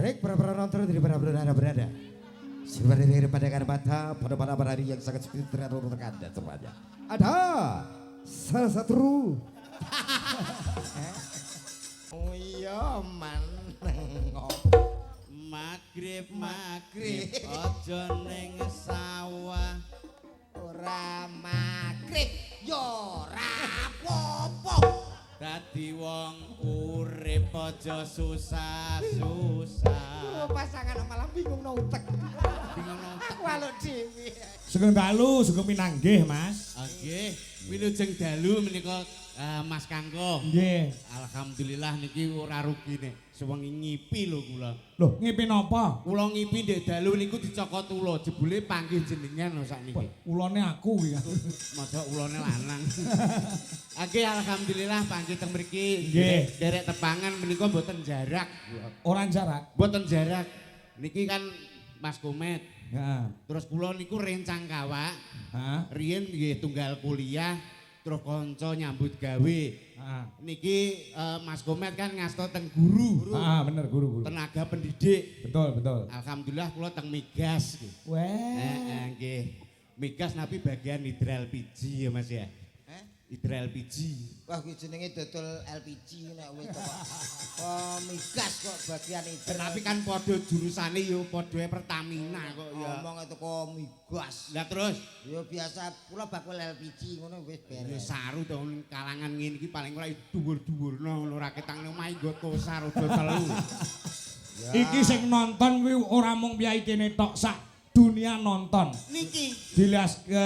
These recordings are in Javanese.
Baik para penonton dari para berada. Seperti dari pandangan mata pada malam hari yang sangat sepi terhadap Anda semuanya. Ada salah satu. Oh iya man. Magrib aja ning sawah ora magrib yo ora apa-apa. dadi wong urip aja susah-susah. Oh, pasangan malah bingung no utek. Aku aluk dhewe. Sugeng dalu, sugeng pinanggih, Mas. Nggih, wilujeng dalu menika Mas Kangko. Nggih. Alhamdulillah niki ora rugine. Sewengi ngipi lho kula. Loh, ngipi napa? Kula ngipi ndek dalu niku dicokot ula, jebule panggih jenengan lho sakniki. Ulone aku iki. Masa ulane lanang. Nggih alhamdulillah panggih teng mriki. Nggih. Derek tepangan menika mboten jarak. Orang jarak. Mboten jarak. Niki kan Mas Komet. Heeh. Terus kula niku rencang kawak. Heeh. Riyen nggih tunggal kuliah, terus kanca nyambut gawe. Heeh. Niki Mas Komet kan ngasto teng guru. Ah, bener guru. Tenaga pendidik. Betul. Alhamdulillah kula teng Migas nggih. Weh. Nggih. Migas napi bagian hidral LPG ya Mas ya. Hidral LPG. Wah kuwi jenenge dodol LPG nek kowe kok. Oh, migas kok bagian itu. Tapi kan padha jurusane yo padha Pertamina kok ya. Ngomong teko migas. Lah terus Ya biasa kula bakul LPG ngono wis ya beres. saru to kalangan ngene iki paling ora dhuwur-dhuwurno ngono ora ketang omahe nggo tosar udah telu. Iki sing nonton kuwi ora mung piyai kene tok sak dunia nonton. Niki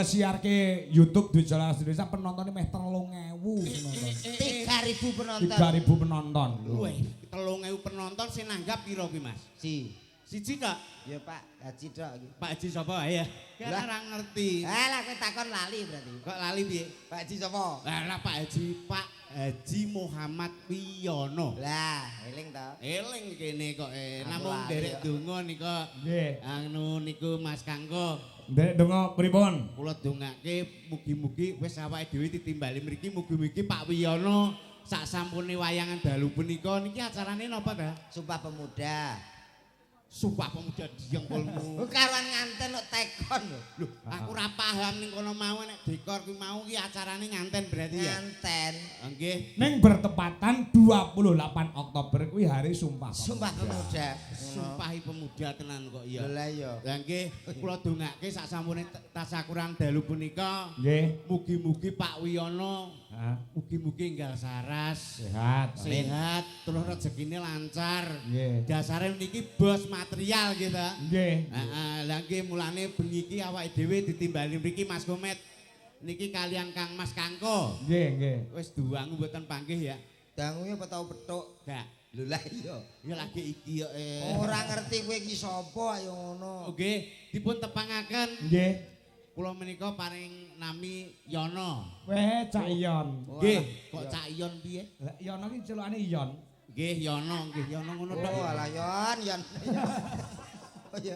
Siarke YouTube di Jalan Indonesia penontonnya meh 3.000 penonton. 3.000 penonton. 3.000 penonton. Weh, 3.000 penonton sing nanggap pira kuwi Mas? Siji kok. Ya Pak Haji tok iki. Pak Haji sapa ya? Kan ora ngerti. Lah kowe takon lali berarti. Kok lali piye? Pak Haji sapa? Lah Pak Haji Muhammad Wiyono. Lah, eling to. Eling kene kok Aku namung lali derek kok. donga nika. Nggih. Anu niku Mas Kangko. Ndek donga pripun? Kula dongake mugi-mugi wis awake dhewe ditimbali mriki mugi-mugi Pak Wiyono sak sampune wayangan dalu punika niki acarane napa ta? Sumpah Pemuda. Sumpah Pemuda diengkolmu. Karuan nganten kok tekon lho. Lho, aku ora paham ning kono mau nek dekor kuwi mau ki acarane nganten berarti ya. Nganten. Nggih. Ning bertepatan 28 Oktober kuwi hari Sumpah Sumpah Pemuda. Sumpahi pemuda tenan kok ya. Lah iya. Lah nggih, kula dongake sak sampune tasakuran dalu punika. Nggih. Mugi-mugi Pak Wiyono Hah? mugi-mugi enggal saras, Sehat. sehat, terus rezekine lancar. Nggih. Dasare niki bos material gitu. Nggih. Heeh, lha nggih mulane bengi iki awake dhewe ditimbali mriki Mas Komet. Niki kalian Kang Mas Kangko. Nggih. Wis duwangu mboten panggih ya. Dangunya apa tau petuk? Gak. Lho lah iya. Ya lagi iki kok Ora ngerti kowe iki sapa ayo ngono. Oke, dipun tepangaken. Nggih. Kula menika paring nami Yono. Weh, Cak Iyon. Nggih, kok Cak Iyon piye? Lah Iyon iki celukane Iyon. Nggih, Yono ngono tok. Oh alah yon. Oh iya.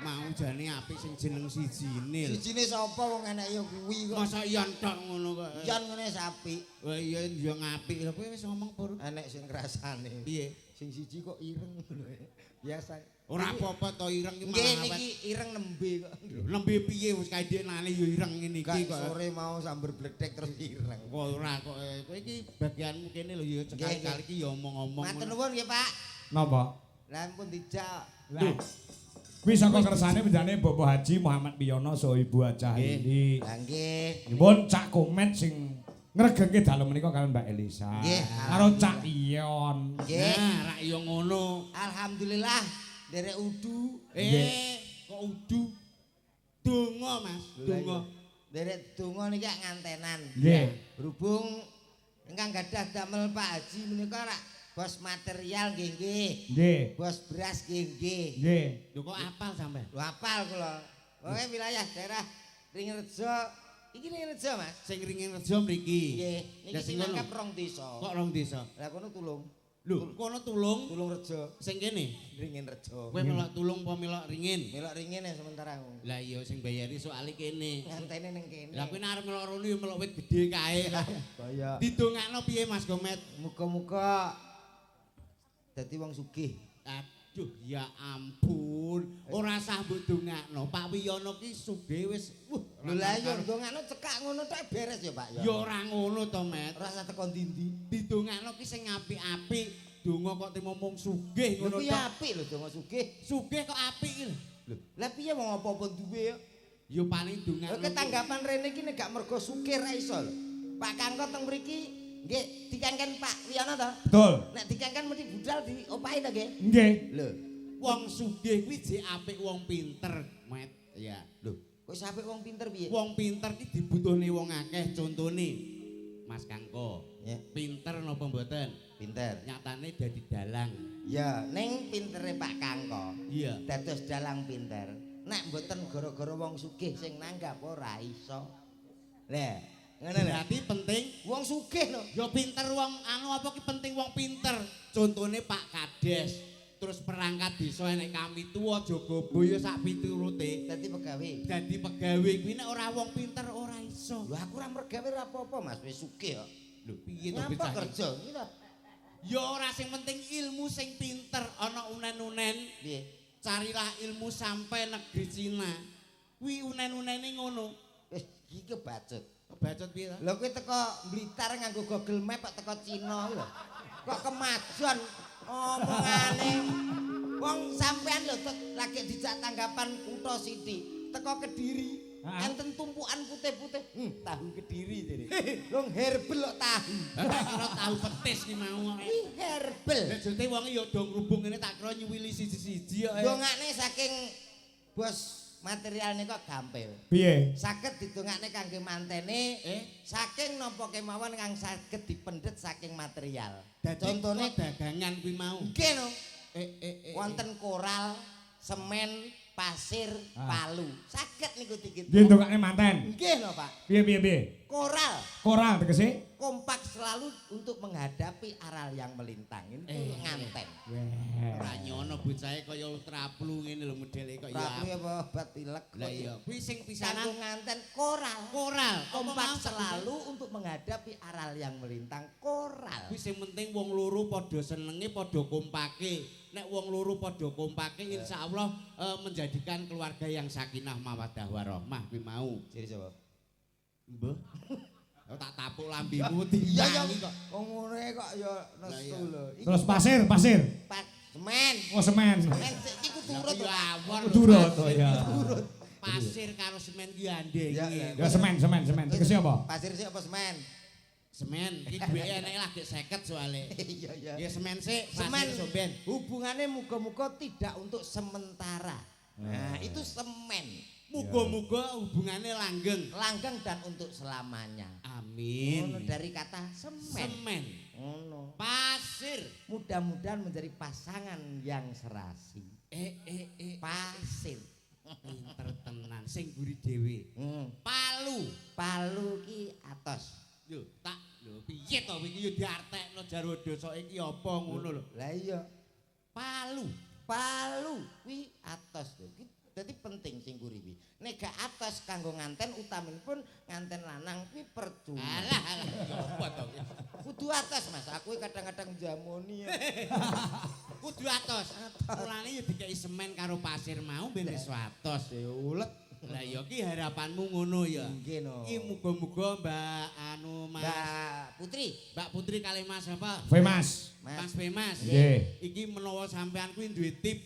Mau jane apik sing jeneng sijine. Sijine sapa wong enek ya kuwi kok. Masa Iyon tok ngono kok. Yon ngene sapi. Wah iya yo ngapik. Lha kowe wis ngomong pur. Enek sing ngrasane. Piye? Sing siji kok ireng ngono. Biasa. Ora apa-apa to ireng ki Nggih malah awet. niki ireng nembe kok. Lembe piye wis kaidekane yo ireng ngene iki kok. Sore mau sambar bledek terus ireng. Kok ora kok kowe iki bagianmu kene lho yo sekali-kali iki yo omong-omong. Matur nuwun nggih Pak. Napa? Lah pun dijak. Lah. Kuwi saka kersane bendane Bapak Haji Muhammad Wiyono saha Ibu Aca Hindi. Lah nggih. Nyuwun Cak Komet sing ngregengke dalem menika kalian Mbak Elisa. Nggih, Karo Cak Iyon. Nggih. Nah, rak yo ngono. Alhamdulillah derek udu. Kok udu? Donga Mas, donga. Derek donga niki ngantenan. Nggih. Berhubung ingkang gadah damel Pak Haji menika rak bos material nggih. Nggih. Bos beras nggih. Nggih. Lho kok apal sampean? Lho apal kula. Pokoke wilayah daerah Ringrejo. Iki Ringrejo Mas. Sing ringin rejo mriki. Nggih. Niki Lah sing sing ngono. nangkap rong desa. Kok rong desa? Lah kono tulung. Lho, kono tulung Tulung Rejo. sing kene. Ringin Rejo. Kowe melok tulung apa melok ringin? Melok ringin ya sementara. Lah iya sing bayari soalé kene. Ngantene ning kene. Lah kowe arep melok rono ya melok wit gedhe kae. Kaya Didongakno piye Mas Gomet? muga-muga dadi wong sugih. Ah, Duh, ya ampun. Ora sah mbok dongakno. Pak Wiyono ki sugih wis Lho lah yo ndongakno cekak ngono tok beres ya Pak ya. ya ora ngono to, Met. Ora usah teko ndi-ndi. Didongakno ki sing apik-apik. Donga kok ngomong sugih Ngono ngono ki tok. apik lho donga sugih. Sugih kok apik ki lho. Lho, lah piye wong apa-apa duwe ya? Ya paling Lho dongakno. ketanggapan rene iki nek gak mergo sugih ra iso lho. Pak Kangko teng mriki nggih dikengken Pak Wiyono to? Betul. Nek dikengken mesti budal diopahi to nggih? Nggih. Lho, Wong sugih kuwi jek apik wong pinter, Met. Ya. lho, kok sampe wong pinter piye? Wong pinter ki dibutuhne wong akeh. Contone Mas Kangko. Ya, Pinter napa mboten? pinter. Nyatane dadi dalang. Ya, ning pintere Pak Kangko. Iya. Dados dalang pinter. Nek mboten gara-gara wong sugih sing nanggap ora iso. Lah, ngono lho. Berarti penting Wong sugih lho. ya pinter wong anu apa ki penting wong pinter. Contone Pak Kades. Terus perangkat desa enek kami tuwa jaga boyo sak piturute. Dadi pegawe. Dadi pegawe kuwi nek ora wong pinter ora iso. Lho aku ora mergawe ora apa-apa Mas, wis sugih kok. Lho piye to Ngapa bocah? kerja iki to? Ya ora sing penting ilmu sing pinter ana unen-unen. Piye? Carilah ilmu sampai negeri Cina. Kuwi unen-unene ngono. Wis iki kebacut. Bacot piye to? Lho kowe teko Blitar nganggo Google Map kok teko Cina lho. Kok kemajuan omongane. Wong sampean lho lagi dijak tanggapan kutha Siti. Teko Kediri. Enten tumpukan putih-putih. Tahu Kediri jare. Wong herbal kok tahu. Tak kira tahu petis ki mau. Iki herbal. Nek jute wong ya do ngrubung ngene tak kira nyuwili siji-siji kok. Dongakne saking bos materialnya kok gampil. Piye? Saged didongakne kangge mantene saking napa kemawon kang saged dipendet saking material. Contone Contone dagangan kuwi mau. nggih no. Wonten Wonten koral, semen, pasir, palu. Saged niku dikit. Piye ndongakne manten? Nggih no, Pak. Piye piye piye? Koral Koral tegese? kompak selalu untuk menghadapi aral yang melintang. Ini nganten. Ora nyono bocahe kaya traplu ngene lho modele kok ya. Rapi apa obat pilek. Lah iya, kuwi sing Kanggo pisanan nganten koral. koral. Kompak selalu untuk menghadapi aral yang melintang. Koral. Kuwi sing penting wong loro padha senenge, padha kompake. Nek wong loro padha kompake insyaallah menjadikan keluarga yang sakinah mawaddah warahmah kuwi mau. Jadi coba. Mbah. Tak tapuk lambimu Iya ya timbang kok. wong ngono kok ya nesu lho. Iki Terus pasir, pasir. semen. Oh semen. Semen iki turut Ya awon. Turut to ya. Pasir karo semen ki andhe Ya, iki. Ya semen, semen, semen. Tegese apa? Pasir sik apa semen? Semen iki duweke enek lagi 50 soalé. Iya ya. Ya semen sik, Semen pasir somben. hubungannya muga-muga tidak untuk sementara. Nah, itu semen. Muga-muga hubungannya langgeng. Langgeng dan untuk selamanya. Amin. Ngono dari kata semen. Semen. Ngono. Pasir. Mudah-mudahan menjadi pasangan yang serasi. Pasir. Pinter tenan sing guri dhewe. Palu. Palu ki atos. Yo tak lho piye to iki yo diartekno jarwo dosa iki apa ngono lho. Lah iya. Palu. Palu kuwi atos lho. Dadi penting sing guri kuwi. Nek gak atos kanggo nganten utaminipun nganten lanang kuwi percuma. Alah apa to. Kudu atos Mas. Aku kadang-kadang jamoni ya. Kudu atos. Mulane yo dikeki semen karo pasir mau ben wis atos. Ulet. Lah ya ki harapanmu ngono ya. Nggih no. Iki muga-muga Mbak anu Mas Mbak Putri. Mbak Putri kali Mas apa? Femas. Mas Femas. Nggih. Iki menawa sampean kuwi duwe tip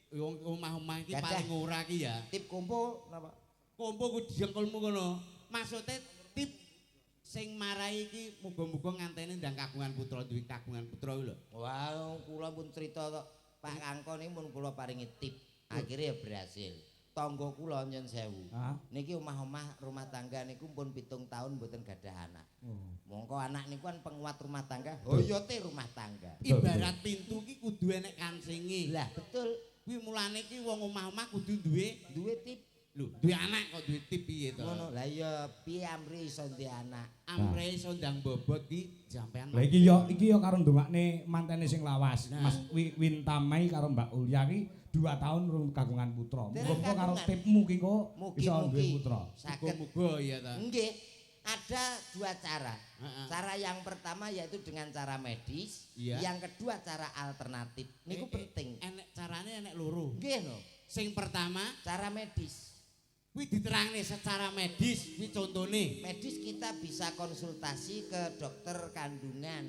wong omah-omah iki Gadah. paling ora ki ya. Tip kumpul napa? Kompo ku dijengkelmu ngono. Maksude tip sing marai iki muga-muga ngantene ndang kagungan putra duwe kagungan putra lho. Wah, kula pun cerita kok Pak Kangko niku pun kula paringi tip. Akhirnya berhasil. Tangga kula nyen sewu. Niki omah-omah rumah tangga niku pun 7 tahun mboten gadah anak. Mongko anak niku kan penguat rumah tangga, hoyote rumah tangga. Ibarat pintu ki kudu enek kancinge. Lah betul, Kuwi mulane ki wong omah-omah kudu duwe tip. lho, duwe anak kok duwe tip piye to. Ngono. Lah iya piye amri iso duwe anak. Amre iso ndang bobot ki sampean. Lah iki yo karo ndongakne mantene sing lawas. Mas Wintamai karo Mbak Ulya ki 2 tahun rung kagungan putra. Muga karo tipmu ki kok iso duwe putra. Muga-muga ya ta. Nggih. Ada 2 cara. Cara yang pertama yaitu dengan cara medis, yang kedua cara alternatif. Niku penting. Enek carane Nggih no. Sing pertama Cara medis. kuwi diterangne secara medis, kuwi contone. Medis kita bisa konsultasi ke dokter kandungan.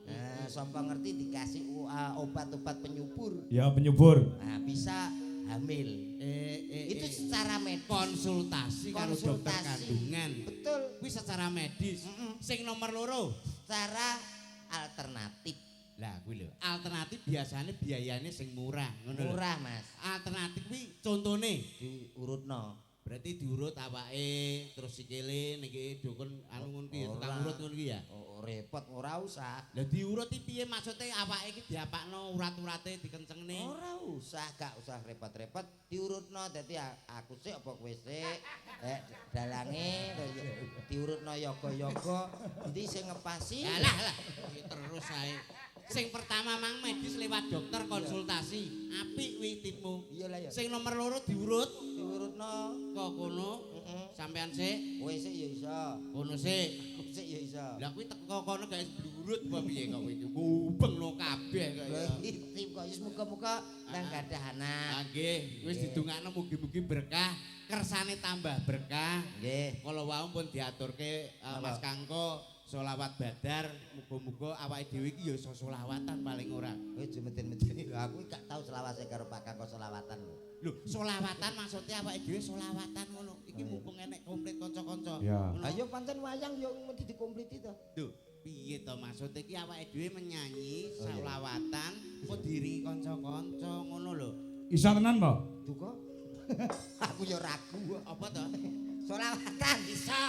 Nah, sampai ngerti dikasih obat-obat penyubur. Ya penyubur. Nah, bisa hamil. Itu secara medis. Konsultasi karo dokter kandungan. Betul. Kuwi secara medis. Sing nomor loro Secara alternatif. lah kuwi lho. Alternatif biasanya biayanya sing murah, ngono lho. Murah, Mas. Alternatif kuwi contone Diurutno. berarti diurut awake terus sikile niki dukun anu ngono ki tukang urut ngono ki ya. Oh, repot ora usah. Lah diurut iki piye maksude awake iki diapakno urat-urate dikencengne. Ora usah, gak usah repot-repot, diurutno dadi aku sik apa kowe sik. Dalange diurutno yoga-yoga, endi sing ngepasi? Lah iki terus ae. Sing pertama mang medis lewat dokter konsultasi. Apik kuwi tipmu. Iya lah ya. Sing nomor loro diurut Diurutno. kok kono. Sampean sik, Kowe sik ya iso. kono sik. Aku sik ya iso. Lah kuwi teko kono gak diurut apa piye kok kowe iki. Mubeng kabeh kok ya. Tip kok wis muga-muga nang gadah anak. Ah nggih, wis didongakno mugi-mugi berkah, kersane tambah berkah. Nggih. Kala wau pun diaturke Mas Kangko sholawat badar, muga-muga awake dhewe iki ya iso sholawatan paling ora. Kowe jemeten-meten. Aku gak tau selawase karo Pak Kakak selawatan. Lho, sholawatan maksudnya awake dhewe sholawatan ngono. Iki mumpung enek komplit kanca-kanca. Ya. Ngono. Ayo pancen wayang yo mesti dikompliti to. Lho, piye to maksudnya iki awake dhewe menyanyi sholawatan kok diringi kanca-kanca ngono lho. Isa tenan, Mbak? Duka. Aku yo ragu. Apa to? Selawatan Iso.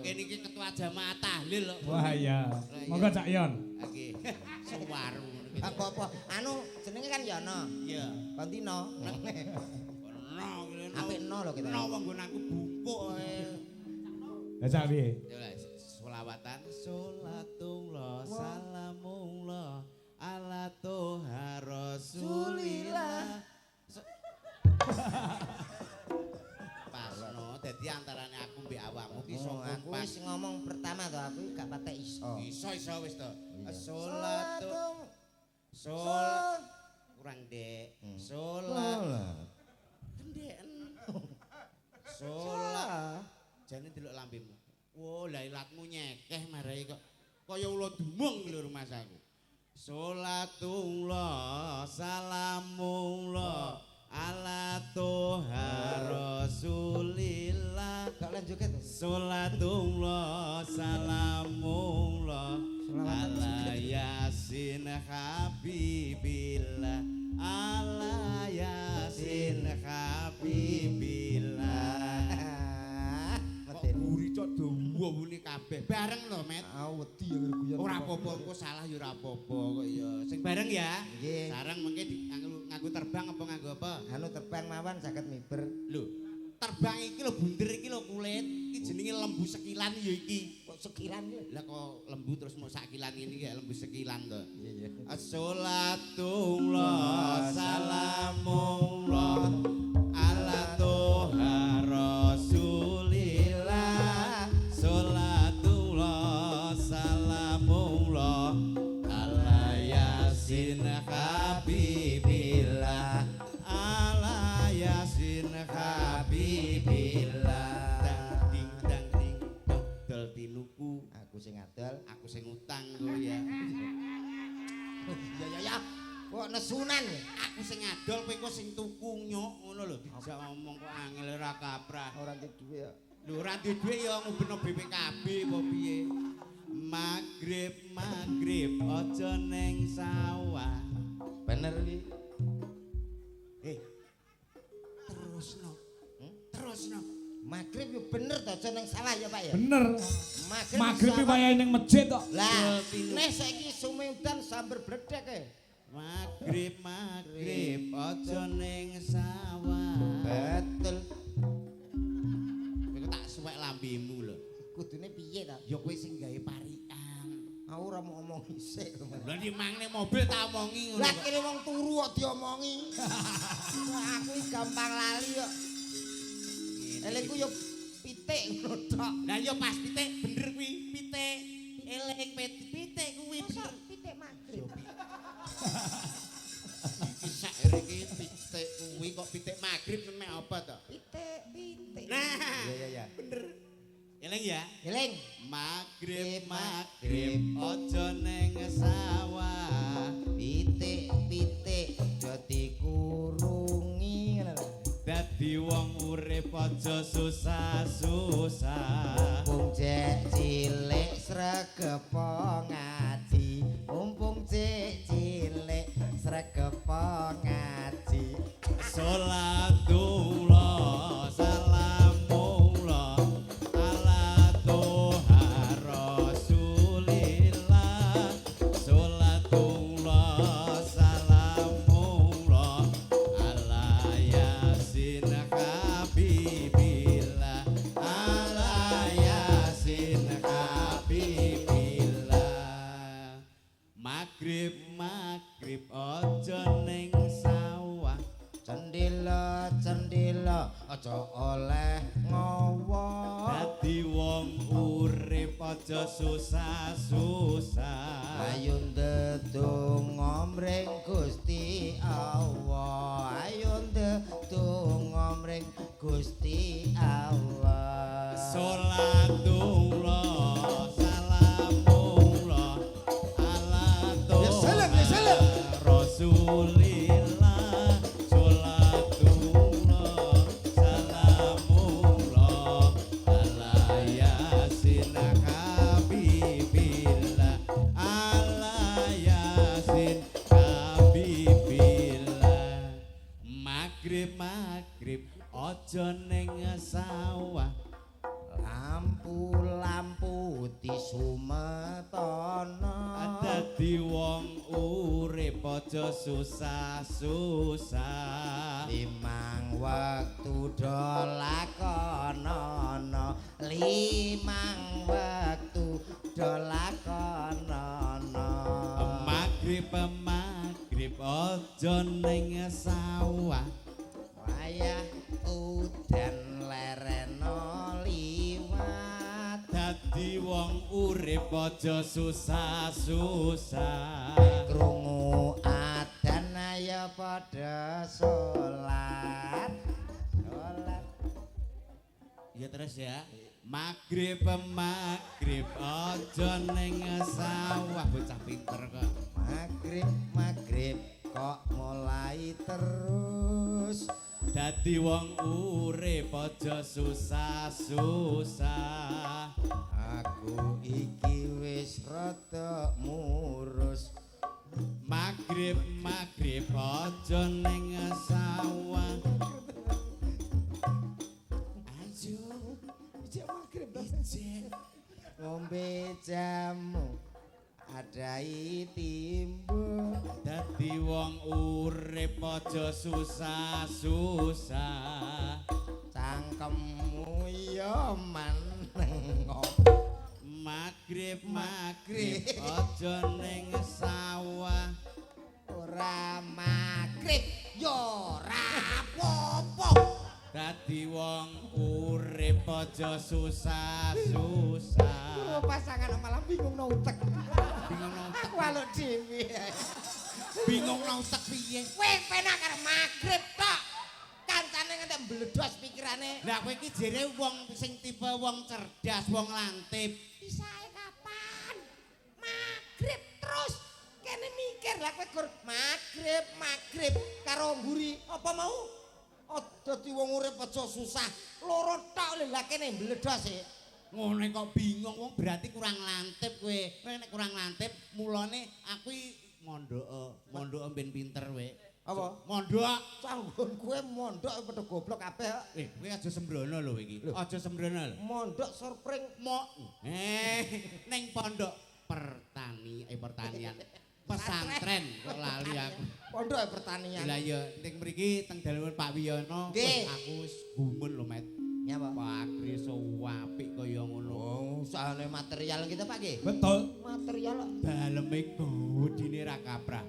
Kene iki ketua jamaah tahlil kok. Wah iya. Monggo Cak Yon. Oke. Suwaru ngono gitu. apa-apa. Anu jenenge kan Yono. Iya. Kontino. No, Apik no lho kita. No wong nggonanku bupuk ae. Lah Cak piye? Coba selawatan sholatullah salamullah ala toha rasulillah. Pasno dadi antarane aku mbek awakmu ki iso Aku wis ngomong pertama to aku gak patek iso. Iso wis to. Iya. Sholatu kurang dek. Sholat kendeken. Sholat jane delok lambemu. Wo, lah ilatmu nyekeh marai kok. Kaya ula dumung lho rumah saku. Sholatullah salamullah ala toha rasulillah. Gak lanjut to. Sholatullah salamullah ala yasin habibillah ala yasin habibillah. Guri cok dawa muni kabeh bareng lho Met. Wedi ya guyon. Ora apa-apa engko salah ya ora apa-apa kok ya. Sing bareng ya. Nggih. Sareng mengke nganggo terbang apa nganggo apa? Anu terbang mawon saged miber. Lho, terbang iki lho bunder iki lho kulit. Iki jenenge lembu sekilan ya iki. Kok sekilan iki? Lah kok lembu terus mau sakilan ini kayak lembu sekilan to. Iya. Assalatullah salamullah ala toha rasulillah. Salatullah salamullah ala yasin habibillah ala yasin habibillah. Ding dang ding dol tinuku. Aku sing adol. Aku sing utang kok ya. Ya. Kok nesunan ya? Aku sing adol kowe kok sing tuku nyok ngono lho. Dijak ngomong kok angel ora kaprah. Ora duwe duwe ya. Lho ora duwe dhuwit ya ngubeno BPKB apa piye. Magrib aja ning sawah. Bener iki. Terusno. Terusno. Magrib yo bener to aja nang salah ya Pak ya. Bener. Magrib Magrib salah. wayahe ning masjid kok. Lah, nek saiki sumedan sambar bledek e. Magrib aja ning sawah. Betul. Kowe tak suwek lambemu lho. Kudune piye ta? Ya kowe sing gawe parikan. Aku ora mau ngomong isik. Lah di mangne mobil tak omongi ngono. Lah kok. kene wong turu kok diomongi. Aku iki gampang lali kok. Elengku yo pitik ngono tok. Lah yo pas pitik bener kuwi pitik. Eleng pitik kuwi bener. Pitik magrib. Iki sak iki pitik kuwi. kok pitik magrib mek apa to? Pitik. Nah. Iya. Bener. Eling ya. Eling. Magrib aja ning sawah. Pitik dadi kurungi ngono lho. Dadi wong urip aja susah-susah. Mumpung cek cilik sregepo ngaji. Mumpung cek cilik sregepo ngaji. Salatullah salamullah ala Tuhan Rasulillah. Salatullah salamullah ala Yasin Habibillah. Ala Yasin Habibillah. Magrib aja ning sawah. Cendila aja oleh ngowo. Dadi wong urip aja susah-susah. Ayo ndedonga mring Gusti Allah. Ayo ndedonga mring Gusti Allah. Salatullah salamullah ala Tuhan Rasulillah. Salatullah salamullah ala Yasin Habibillah. Ala Yasin Habibillah. Magrib aja ning sawah. Lampu disumetana. Dadi wong urip aja susah-susah. Limang wektu dolakonono. Limang wektu dolakonono. Magrib aja ning sawah. Wayah udan lereno liwat. Dadi wong urip aja susah-susah. Krungu adzan ayo padha salat. Ya terus ya. Magrib aja ning sawah. Bocah pinter kok. Magrib kok mulai terus. Dadi wong urip aja susah-susah. Aku iki wis rada murus. Magrib aja ning sawah. Ayo, ijek magrib ijek. Ngombe jamu adai timbul. Dadi wong urip aja susah-susah. Cangkemmu ya manengo. Magrib aja ning sawah. Ora magrib ya ora apa-apa. Dadi wong urip aja susah-susah. Pasangan malah bingung no utek. Bingung no utek. Aku aluk dhewe. Bingung no utek piye? Kowe penak karo magrib tok. Kancane ngantek mbledos pikirane. Lah kowe iki jere wong sing tipe wong cerdas, wong lantip. Isae kapan? Magrib terus kene mikir lah kowe gur magrib karo mburi apa mau? Oh dadi wong urip aja susah. Loro tok lho lah kene mbledos e. Ngene kok bingung wong berarti kurang lantip kowe. Kowe nek kurang lantip mulane aku mondok ben pinter kowe. Apa? Mondok. Canggon kowe mondok padha goblok kabeh. Kowe aja sembrono lho iki. Aja sembrono lho. Mondok surpring Ning pondok pertanian. Pesantren kok lali aku. Pondok pertanian. Lah ya ning mriki teng dalem Pak Wiyono aku wis gumun lho, Met. Ya apa? Pakri so apik kaya ngono. Oh, soalnya material kita Pak nggih. Betul. Material kok. Daleme godine ra kaprah.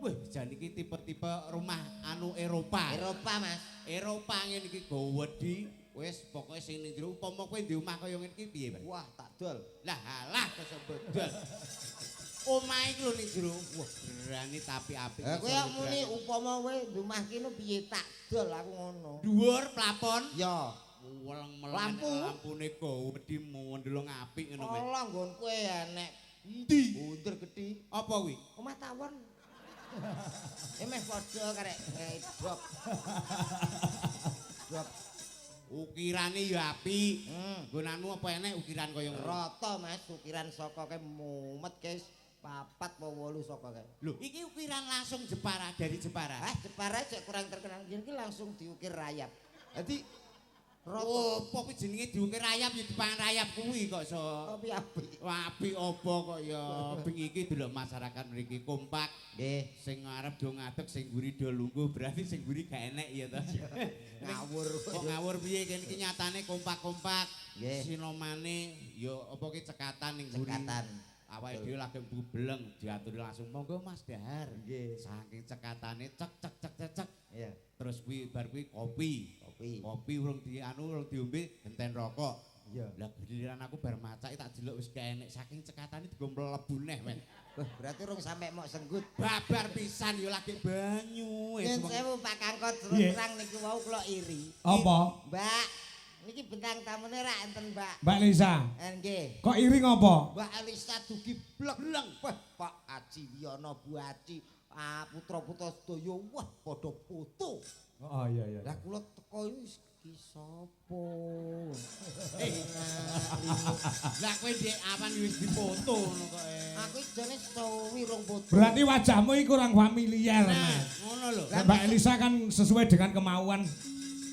Wih, jan iki tipe-tipe rumah anu Eropa. Eropa, Mas. Eropa ngene iki gowedi. Wis pokoke sing ning jero upama kowe di omah kaya ngene iki piye, Pak? Wah, tak dol. Lah alah kesebut dol. omahe iki lho ning jero. Wah, berani tapi apik. Lah kowe muni upama kowe dumah kene piye tak dol aku ngono. Dhuwur plafon. Ya. Weleng-meleng lampune gowedhi mondhelong apik ngono, Mas. Ala nggonku enek. Endi? Bunder gedhi. Apa kuwi? Omah tawon. Emeh padha karek drop. Drop. Ukirane ya apik. Nggonanmu apa enek ukiran kaya ngono? Rata Mas, ukiran saka ke mumet ke 4 apa 8 saka ke. Lho, iki ukiran langsung Jepara dari Jepara. Jepara cek kurang terkenal iki langsung diukir rayap. Dadi Oh, apa kuwi jenenge diukir rayap ya dipangan rayap kuwi kok iso. apik. Wah, apik apa kok ya bengi iki delok masyarakat mriki kompak. Nggih, Sing ngarep do ngadeg, sing mburi do lungguh, berarti sing mburi gak enek ya to. ngawur. Kok ngawur piye kene iki nyatane kompak-kompak. Nggih. Sinomane ya apa ki cekatan ning mburi. Cekatan. Awake dhewe lagi bubleng diaturi langsung monggo Mas Dahar. Nggih. Saking cekatane cek cek cek cek cek. Iya, Terus kuwi bar kuwi kopi. kopi. Kopi urung urung diombe genten rokok. Iya. Lah giliran aku bar macaki tak delok wis gak enek saking cekatane digo mlebu neh men. Berarti urung sampe mok senggut. Babar pisan yo lagi banyu. Yen sewu Pak Kangkot Iya. terang niki wau kula iri. Apa? Mbak, niki bintang tamune ra enten, Mbak. Mbak Lisa, Nggih. kok iri ngopo? Mbak Elisa dugi bleng. Wah, Pak Aji Wiyono Bu Aji, putra-putra sedaya wah padha foto. Oh iya. Lah kula teko iki sapa? Lah kowe ndek awan wis dipoto ngono kok. Aku jane suwi rong foto. Berarti wajahmu iki kurang familiar. Nah, Mas. ngono lho. Lah, Mbak Elisa kan sesuai dengan kemauan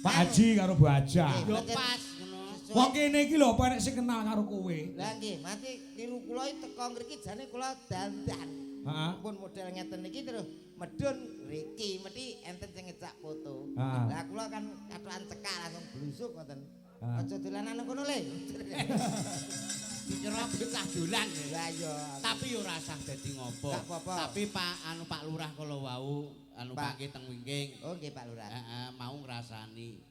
Pak Haji karo Bu Aja. Yo pas ngono. Wong kene iki lho apa enek sing kenal karo kowe? Lah nggih, mati niru kula iki teko ngriki jane kula dandan. Heeh. Pun model ngeten iki terus medun Riki, mesti enten sing ngejak foto. Ah. Lah kula kan katokan cekak langsung blusuk ngoten. Ah. Aja dolanan nang kono le. Dikira bocah dolan. Lah iya. Tapi yo ora usah dadi ngopo. Gak apa-apa. Tapi Pak Lurah kala wau Pak. pake teng wingking. Oh nggih Pak Lurah. Heeh, mau ngrasani.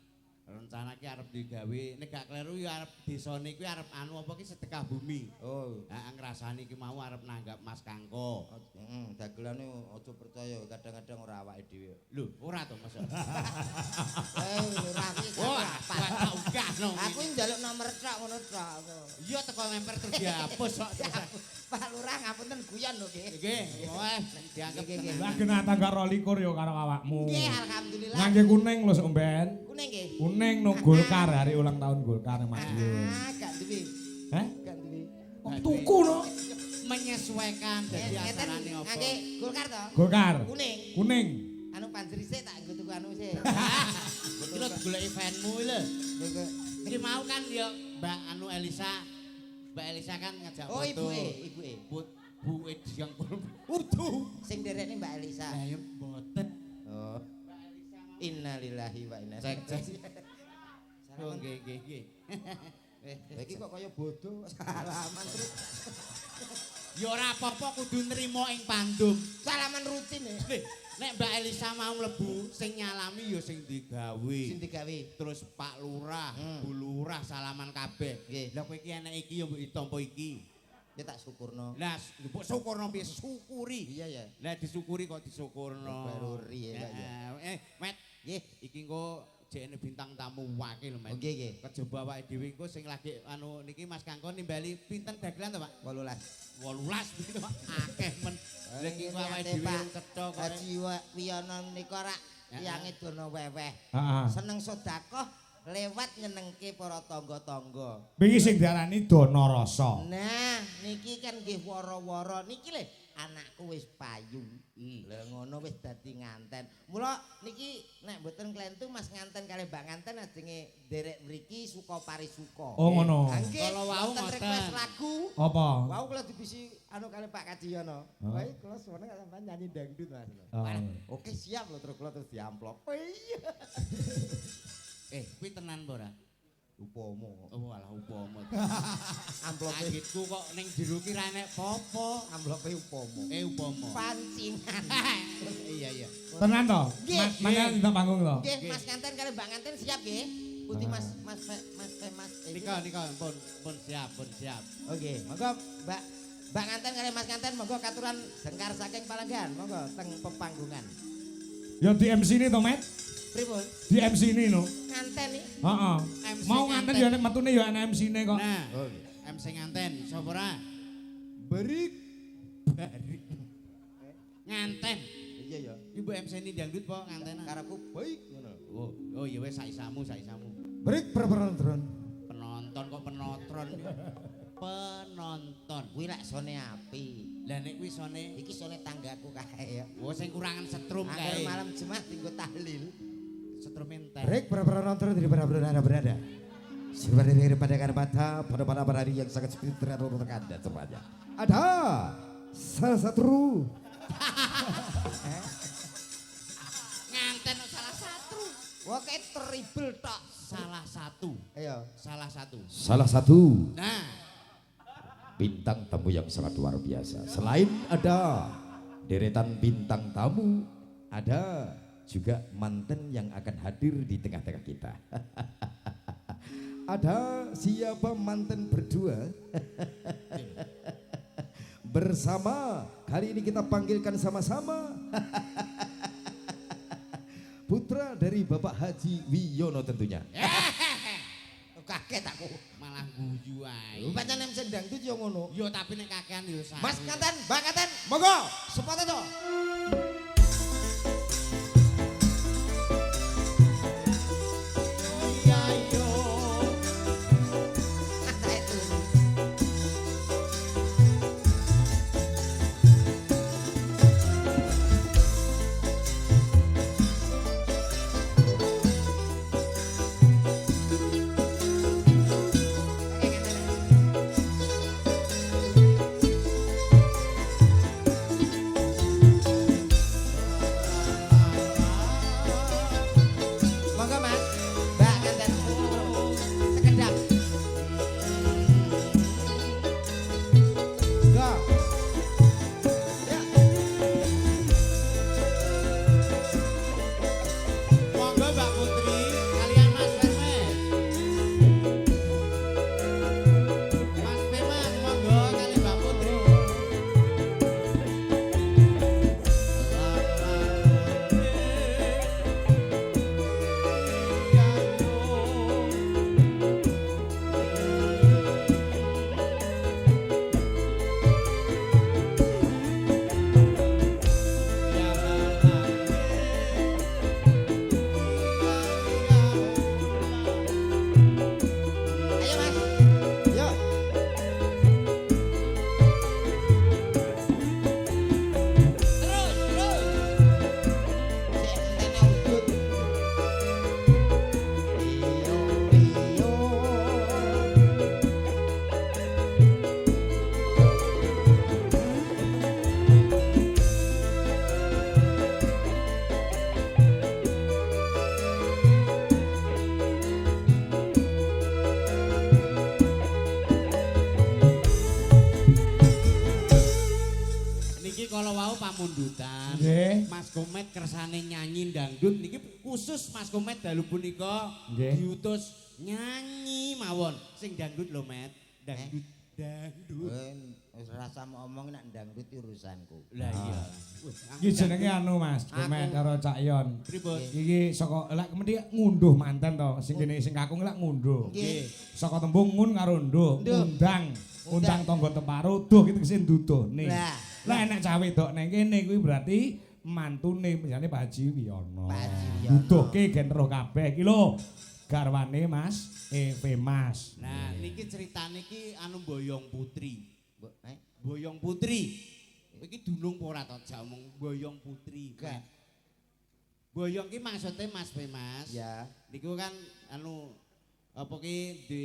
Rencana ki arep digawe nek gak kleru ya arep desane kuwi arep apa ki sedekah bumi. Oh. Heeh, ngrasani ki mau arep nanggap Mas Kangko. Heeh, dagelane aja percaya kadang-kadang ora awake dhewe. Lho, ora to Mas. Lurah iki Wah, apa? tak ugah no. Aku njaluk nomor tok ngono tok. Iya teko ngemper terus dihapus kok. Pak Lurah ngapunten guyon lho nggih. Nggih, wes dianggap Nggih, nggih. Lah kena tangga 22 ya karo awakmu. Nggih, alhamdulillah. Ngangge kuning lho sampean. Kuning nggih. Kuning no Golkar hari ulang tahun Golkar Madiun. Gak duwe. Heh? Gak duwe. Kok tuku no? menyesuaikan dadi Ngeten acarane apa. ngangge Golkar to? Golkar. Kuning. Kuning. Anu panjeri sik tak nggo tuku anu sik. Kira golek eventmu lho. Iki mau kan ya Mbak anu Elisa. Mbak Elisa kan ngajak Oh, foto. ibuke. Bu Ediang Utuh. Sing derekne Mbak Elisa. Lah ya mboten. Oh. Innalillahi wa inna Cek cek. Oh Salaman. nggih nggih nggih. Iki kok kaya bodoh salaman terus. Ya ora apa-apa kudu nrimo ing pandum. Salaman rutin ya. Nek Mbak Elisa mau mlebu sing nyalami ya sing digawe. Sing digawe. Terus Pak Lurah, Bu Lurah salaman kabeh. Nggih. Lah kowe iki enek iki ya mbok ditampa iki. Ya tak syukurno. Lah mbok syukurno piye syukuri. Iya ya. Lah disyukuri kok disyukurno. Baruri ya, Kak, ya. Met, Nggih. iki engko jekne bintang tamu wakil Met. Oh, nggih, nggih. Kejaba awake dhewe engko sing lagi anu niki Mas Kangkon nimbali pinten dagelan to, Pak? 18. 18 begitu, Pak. Akeh men. Lah iki engko awake dhewe cetha kok. Haji Wiyono nika rak tiyange dono weweh. Heeh. Seneng sedekah lewat nyenengke para tangga-tangga. Wingi sing diarani dana rasa. Nah, niki kan nggih wara-wara niki lho anakku wis payu. Lah ngono wis dadi nganten. Mula niki nek mboten klentu Mas nganten kali Mbak nganten ajenge nderek mriki suka parisuka. Oh ngono. Nggih, Kalau wau wonten ngoten. request lagu. Apa? Wau kula dibisi anu kali Pak Kajiyono. Oh. Wae kula suwane sampean nyanyi dangdut Mas. Oh. Oke siap lho terus kula terus diamplop. Iya. Kuwi tenan apa ora? Upomo. Oh alah upama. Amplope Anggitku kok ning jero ki ra enek apa-apa. amplope upomo. Upama. Pancingan. Iya iya. Tenan to? Nggih. Mangan di panggung to? Nggih, Mas Nganten kali Mbak Nganten siap nggih. Putih Mas. Nika pun siap. Oke, monggo Mbak Mbak Nganten kali Mas Nganten monggo katuran dengkar saking Palenggan, monggo teng pepanggungan. Ya di MC ini to, Met. Pripun? Di MC ini no. Nganten iki. Heeh. MC Mau nganten ya nek metune ya ana MC ne kok. Nah, Oh, MC nganten, sapa ora? Berik. Barik. Nganten. Iya ya. Ibu MC ini dangdut po ngantenan. Karepku baik ngono. Oh iya wes saisamu. Berik penonton. Penonton kok penotron. Penonton. Kuwi lek sone api. Lah nek kuwi sone Iki sone tanggaku kae ya. oh sing kurangan setrum Angger kae. malam Jumat tinggo tahlil. Setrum enten. Berik penonton dari para berada. Sebentar dari pandangan mata pada pada hari yang sangat spiritual untuk Anda semuanya. Ada salah satu Nganten salah satu. Wah kayak triple tok. Salah satu. Ayo. Salah satu. Nah, bintang tamu yang sangat luar biasa. Selain ada deretan bintang tamu, ada juga manten yang akan hadir di tengah-tengah kita. Ada siapa manten berdua? Bersama, kali ini kita panggilkan sama-sama. Putra dari Bapak Haji Wiyono tentunya. Kaget aku. malah guyu ae. Lu pancen nek sendang tuh yo ngono. Yo tapi nek kakean yo sae. Mas Kanten, Mbak Kanten, Monggo. sepatu to. Iya yo. Monggo Mas, Mbak Kanten. Sekedap. Go. Ya. Monggo Mbak Putri kalian Mas Fermes. Mas Fermes monggo kali Mbak Putri. Ayo Mas. Yo. Terus, terus. Sik entene udut. Iyo iyo. Niki kalau wau pamundutan. Nggih. Mas Komet kersane nyanyi dangdut niki khusus Mas Komet dalu punika Nggih. diutus nyanyi mawon sing dangdut lho Met. Dangdut. Dangdut. Wis rasa mau omong nek ndangdut urusanku. Lah iya. Iki jenenge anu Mas, Komet karo Cak Yon. Pripun? Iki saka lek kemudian ngunduh manten to, sing kene sing kakung lek ngunduh. Nggih. Saka tembung ngun karo nduh, Nduh. undang tangga temparo, duh gitu kesen duduhne. Lah. Lah nek cah wedok nang kene kuwi berarti mantune misale Pak Haji Wiyono. Pak Haji Wiyono. Duduhke gen roh kabeh iki lho. Garwane Mas Mas. Nah, niki ceritane iki anu Boyong Putri. Mbok, Boyong Putri. Iki dunung apa ora to jak omong Boyong Putri. Enggak. Boyong ki maksudnya Mas Mas. Ya. Niku kan anu apa ki di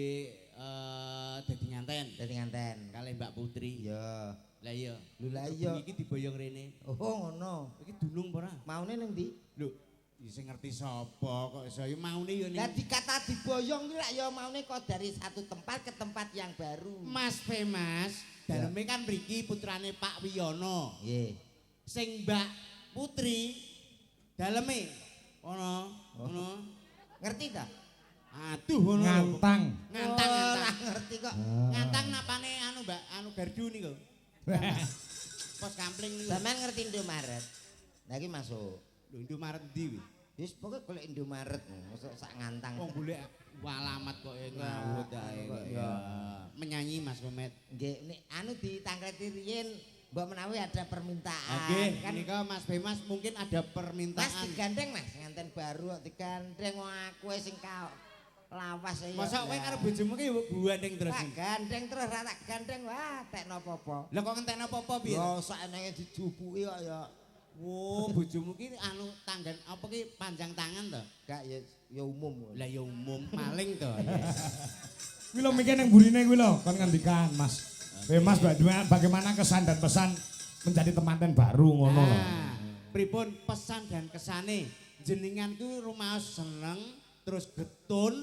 dadi nganten Dadi nganten. kali Mbak Putri. Ya. Lah iya. Lho lah iya. Iki diboyong rene. Oh ngono. Iki dunung apa ora? Maune ning ndi? Lho, ya sing ngerti sapa kok iso ya maune ya Lah ning dikata diboyong ki lak ya maune kok dari satu tempat ke tempat yang baru. Mas Mas. Daleme kan mriki putrane Pak Wiyono. Nggih. Sing Mbak Putri daleme ono ono Ngerti ta? aduh ono Ngantang. ngantang Ora ngantang ngerti kok. ngantang napane anu Mbak anu gardu niku Pos Kampling niku. Sampeyan ngerti Indomaret? Lah iki masuk. Lho Indomaret ndi kuwi? Wis pokoke golek Indomaret, mosok sak ngantang. Wong golek alamat kok ngawut ae kok ya. Menyanyi Mas Komet. Nggih, nek anu ditangkleti riyen mbok menawi ada permintaan. Nggih, Kan menika Mas Bemas mungkin ada Mas permintaan. digandeng Mas, nganten baru kok digandeng wong aku sing lawas ya. Masa kowe karo bojomu ki gandeng terus. Tak gandeng terus ra tak gandeng wah tekno apa-apa. Lah kok ngentekno apa-apa piye? Ya saenenge dijupuki kok ya. Oh, bojomu ki anu tanggan apa ki panjang tangan to? Gak ya umum. Lah ya umum maling to. Kuwi lho mikir ning burine kuwi lho kon ngendikan Mas. Mas bagaimana kesan dan pesan menjadi temanten baru ngono lho. Pripun pesan dan kesane jenengan ku rumaos seneng terus getun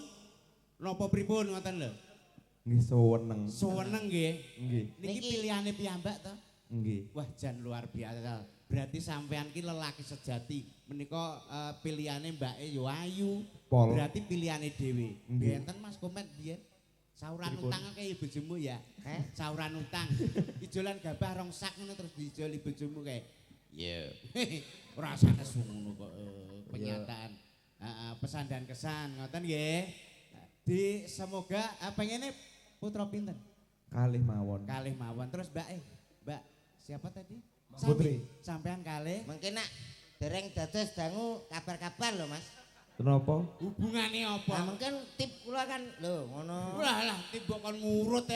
napa pripun ngoten lho. Nggih seneng. Seneng nggih. Nggih. Niki pilihane piyambak to? Nggih. Wah jan luar biasa. Berarti sampean ki lelaki sejati. Menika pilihane mbake yo ayu. Pol. Berarti pilihane dhewe. Nggih. Benten Mas Komet biyen. Sauran utang kaya bojomu ya. Sauran utang. Ijolan gabah rong sak ngono terus diijoli bojomu kae. Iya. Ora sakes ngono kok penyataan. Pesan dan kesan ngoten nggih. Di semoga pengene putra pinten? Kalih mawon. Kalih mawon. Terus Mbak siapa tadi? Putri. Sampean kalih. Mungkin nak dereng dados dangu kabar-kabar lho Mas. Kenapa? Hubungane apa? Nah mungkin tip kula kan lho ngono. Lah tiba kon ngurut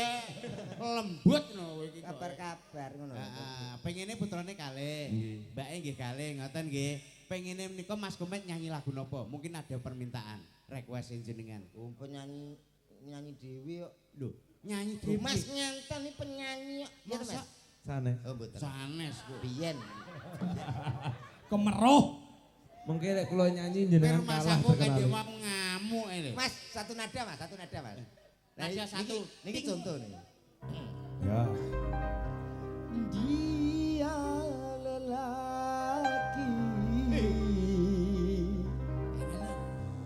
lembut no kowe iki. Kabar-kabar ngono. Pengene putrane kalih. Nggih. Mbake nggih kalih ngoten nggih. Pengene menika Mas Komet nyanyi lagu napa? Mungkin ada permintaan, request jenengan. Penyanyi dhewe kok. Lho, nyanyi Lho, dhewe. Mas nyantani penyanyi kok. Ya Masa Mas. Sanes. Oh mboten. sanes kok. Biyen. Kemeruh. Mungkin lek kula nyanyi Pero jenengan Mas kalah aku kan terkenal. dewa ngamuk lho. Mas satu nada Mas. Nada satu. Niki contoh nih. Ya. Dia lelaki.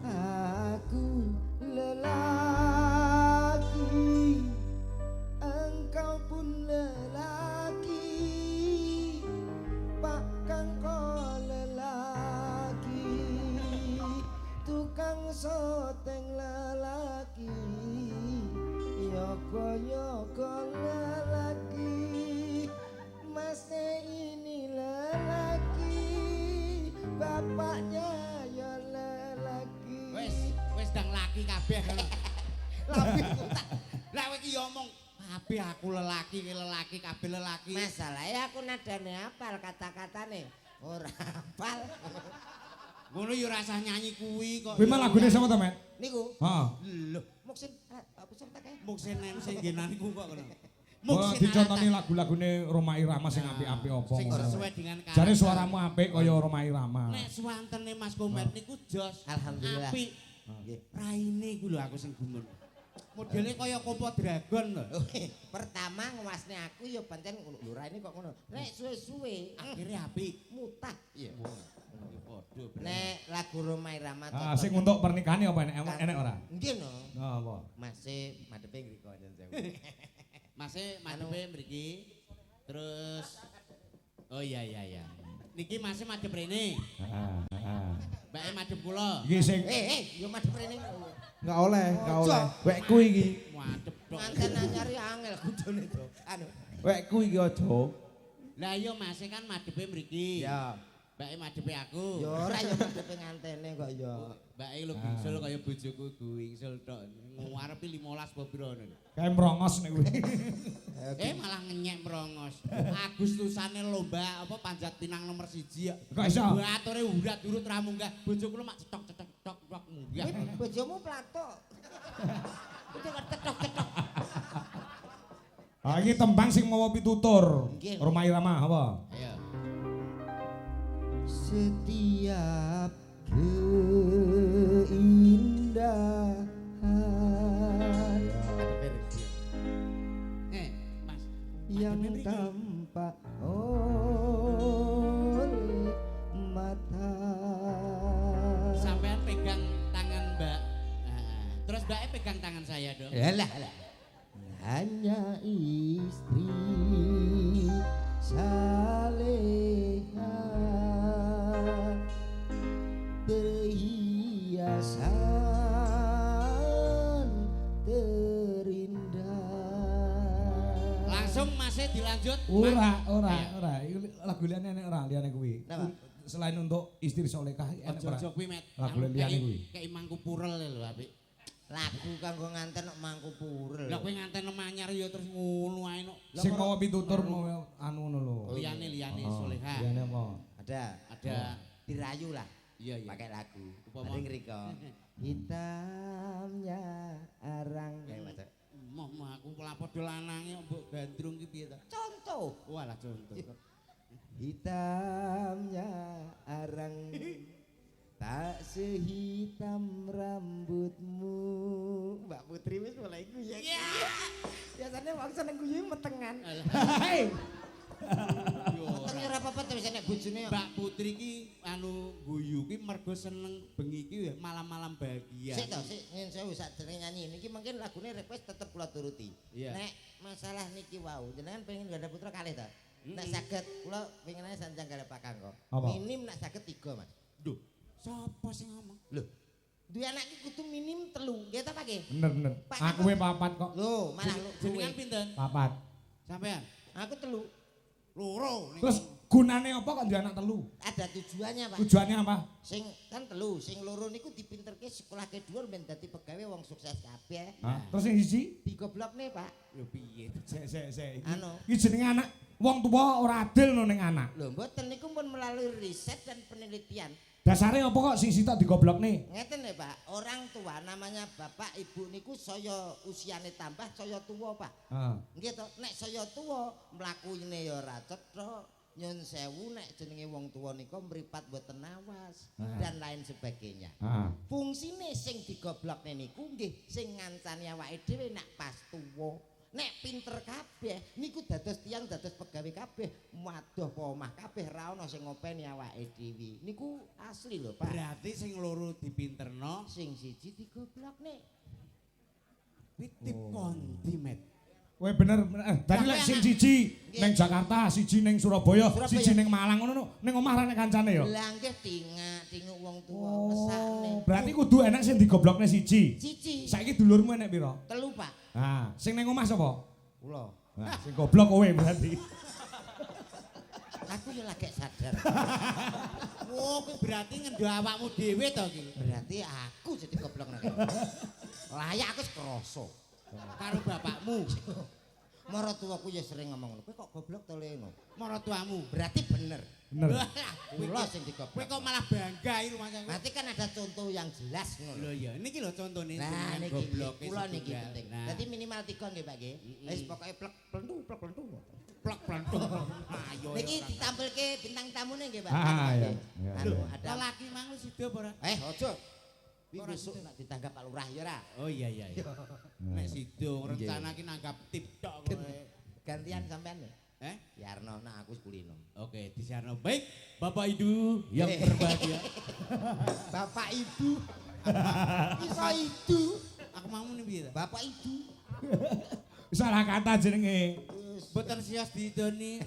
Aku lelaki. Engkau pun lelaki. Pak Kang kau lelaki. Tukang soteng lelaki. Yoko lelaki. Masnya ini lelaki. Bapaknya ya lelaki. Wis ndang laki kabeh ngono. Tapi Lah kowe iki ngomong kabeh aku lelaki kabeh lelaki. masalahnya aku nadane hafal kata-katane. Ora hafal. Ngono ya rasah nyanyi kuwi kok. Kuwi mah lagune sapa to, Met? Niku. Heeh. Lho, Muksin apa serta kae? muksin MC genanku kok ngono. Oh, dicontoni lagu-lagune Roma Irama sing apik-apik apa Sing ngono. sesuai dengan karakter. Jare suaramu apik kaya Roma Irama. Nek suwantene Mas Komet niku jos. Alhamdulillah. Apik. Nggih. Raine ku lho aku sing gumun. Modele kaya Kopo Dragon lho. Pertama nguasne aku ya pancen lho ra ini kok ngono. Nek suwe-suwe Akhire apik. mutah. Iya. Padha. Nek lagu Roma Irama Ah, sing untuk pernikahan apa enek ora? Nggih no. Oh, apa? Masih madepe ngriko jan sewu. Masih madepe mriki. Terus oh iya. Niki masih madhep rene. Heeh. Mbake madhep kula. Iki sing Yo madhep rene. Enggak oleh. Ojo. Wekku iki. Madhep tok. Manten nyari angel kudune to. Anu. Wekku iki aja. Lah iya masih kan madepe mriki. Ya. Mbake madepe aku. Yo ora yo madepe ngantene kok yo. Mbake lho bingsul kaya bojoku guwingsul tok. Ngarepi 15 apa pira ngono. kae mrongos nek kuwi. Malah ngenyek merongos. Agustusane lomba apa panjat pinang nomor 1 ya. Kok iso? Ature urat durut ra munggah. Bojoku lu mak cetok munggah. Bojomu plato. Itu kok cetok-cetok. Ah, iki tembang sing mawa pitutur. Nggih. Roma Irama apa? Ayo. Setiap keindahan Mas. yang madhepe mriki. tampak oleh mata. Sampean pegang tangan Mbak. Terus Mbaknya pegang tangan saya dong. Hanya istri saleha perhiasan terindah. Langsung masih dilanjut. Ora. Iku lagu liyane nek ora liyane kuwi. Napa? Selain untuk istri solekah enak ora? Ojo kuwi met. Lagu liyane kuwi. Kayak mangku purel lho apik. Lagu kanggo nganten nek mangku purel. Lah kowe nganten manyar ya terus ngono ae no. Sing mau pitutur mau anu ngono lho. Liyane soleha. Liyane apa? Ada dirayu lah. Iya. Pakai lagu. Upama. Ring riko. Hitamnya arang. Moh aku padha lanange mbok gandrung ki piye ta? Contoh. Walah contoh. Hitamnya arang tak sehitam rambutmu. Mbak Putri wis mulai guyu. Biasanya wong seneng guyu metengan. Hei. Meteng ora apa-apa terus nek bojone. Mbak Putri ki anu guyu ki mergo seneng bengi ki ya malam-malam bahagia. Sik to, sik ngene sewu sadurunge nyanyi niki mungkin lagune request tetep kula turuti. Nek masalah niki wau jenengan pengen ganda putra kalih to? Nek saged kula pengen ae sanjang kali Pak Kangko. Minim nek saged 3, Mas. Duh, sapa sing ngomong? Lho. Duwe anak iki kudu minim 3. Nggih ta Pak nggih? Bener. Aku we 4 kok. Lho, malah Jenengan pinten? 4. Sampean? Aku 3. Loro. Terus gunane apa kok duwe anak 3? Ada tujuannya, Pak. Tujuannya apa? Sing kan 3, sing loro niku dipinterke sekolah kedua ben dadi pegawe wong sukses kabeh. Terus sing siji? Digoblokne, Pak. Lho piye? Sik. Anu. Iki jenenge anak wong tuwa ora adil no ning anak. Lho, mboten niku pun melalui riset dan penelitian. Dasare apa kok sing sitok digoblokne? Ngeten ya, Pak. Orang tua namanya bapak ibu niku saya usiane tambah saya tua, Pak. Nggih to, nek saya tua mlakune ya ora cetha. Nyun sewu nek jenenge wong tua nika mripat mboten awas dan lain sebagainya. Fungsine sing digoblokne niku nggih sing ngancani awake dhewe nek pas tuwa. Nek pinter kabeh niku dados tiyang dados pegawe kabeh madoh apa omah kabeh ra ono sing ngopeni awake dhewe. Niku asli lho, Pak. Berarti sing loro dipinterno, Sing siji digoblokne. pitip kondi met. Kowe bener. Dadi lek sing siji ning Jakarta, siji ning Surabaya, siji ning Malang ngono ning omah ra nek kancane ya. Lah nggih tinguk wong tuwa mesakne. Berarti kudu enak sing digoblokne siji. Siji. Saiki dulurmu enek pira? 3, Pak. Sing ning omah sapa? Kula. Sing goblok kowe berarti. Aku yo lagi sadar. Oh, kuwi berarti ngendo awakmu dhewe to iki. Berarti aku jadi goblok nek. Layak aku krasa. Karo bapakmu. Maratuwaku ya sering ngomong ngono. Kowe kok goblok to Leno? Maratuamu. Berarti bener. Bener. Kula sing Kowe digoblok. kok malah bangga iki rumahnya. Berarti kan ada contoh yang jelas ngono. Lho ya, niki lho contone Nah jenengan niki gobloke kula niki setunggal. penting. Nah, Dadi minimal 3 nggih Pak nggih. Wis pokoke plek plentu. plek plantung. Ayo. Niki ditampilke bintang tamune nggih Pak. Iya. Anu ada. Lelaki mang wis sida apa ora? Ojo. Kuwi Ora besok sida. nak ditanggap Pak Lurah ya ora. Oh iya. Nek sida rencana ki nanggap tip tok kowe. Gantian sampean ya. Yarno, nah aku kulino. Oke, di Siarno. Baik, Bapak Ibu yang berbahagia. Bapak Ibu. Iso itu. Aku mau nih piye ta? Bapak Ibu. Salah kata jenenge. Boten sios didoni.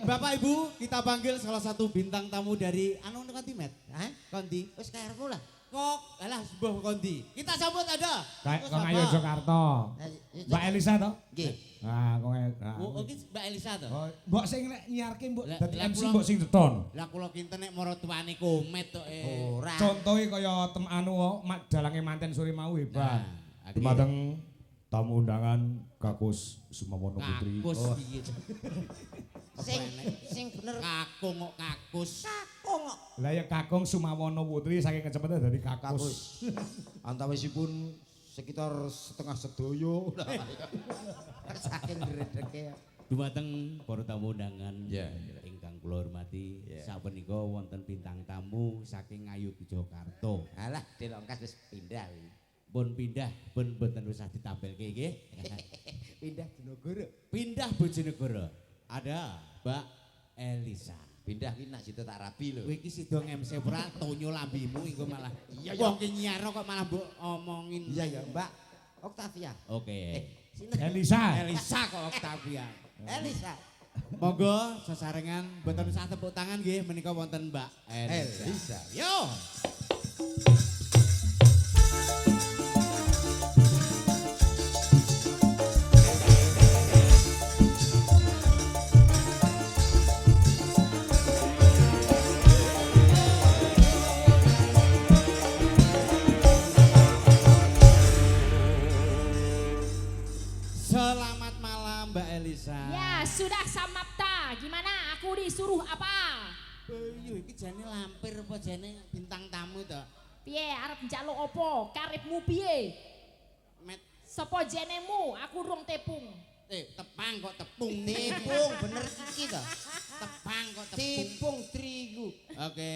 Bapak Ibu, kita panggil salah satu bintang tamu dari anu Kondi Met. Hah? Kondi. Wis karepmu lah. Kok alah sebuah Kondi. Kita sambut ada. Kok ayo Jakarta. Mbak Elisa to? Nggih. Kok Oh, iki Mbak Elisa to. mbok sing nek nyiarke mbok Lah, dadi lah, MC kula- mbok sing teton. Lah kula kinten nek mara tuane komet tok Ora. Contohe kaya anu dalange manten sore mau hebat. Nah, Dumateng tamu undangan Kakus Sumamono Putri. Kakus piye? Sing bener Kakung kok kakus. kakung kok. Lah ya Kakung Sumamono Putri saking kecepatan dadi Kakus. Antawisipun sekitar setengah sedoyo. Saking gredeke. Dumateng para tamu undangan Ya. ingkang kula hormati, sapunika wonten bintang tamu saking Ngayogyakarta. Alah, Delongkas wis pindah. Pun pindah, pun boten usah ditampilke nggih. Pindah Dinegoro. Pindah Bojonegoro. Ada Mbak Elisa. Pindah ki nak situ tak rabi lho. Kowe iki sida ngemse ora tonyo lambimu iku malah. Iya, Wong ki nyiarno kok malah mbok omongin. Iya ya, Mbak Octavia. Oke. Sinten? Elisa. Elisa kok Octavia. Elisa. Monggo sesarengan mboten usah tepuk tangan nggih menika wonten Mbak Elisa. Yo. Selamat malam Mbak Elisa. Ya, sudah samapta. Gimana? Aku disuruh apa? Yo iki jane lampir apa jane bintang tamu to? Piye arep njaluk apa? Karepmu piye? Met Sopo jenemu? Aku rung tepung. tepang kok tepung Tepung bener iki to. Tepang kok tepung. Tepung terigu. Oke,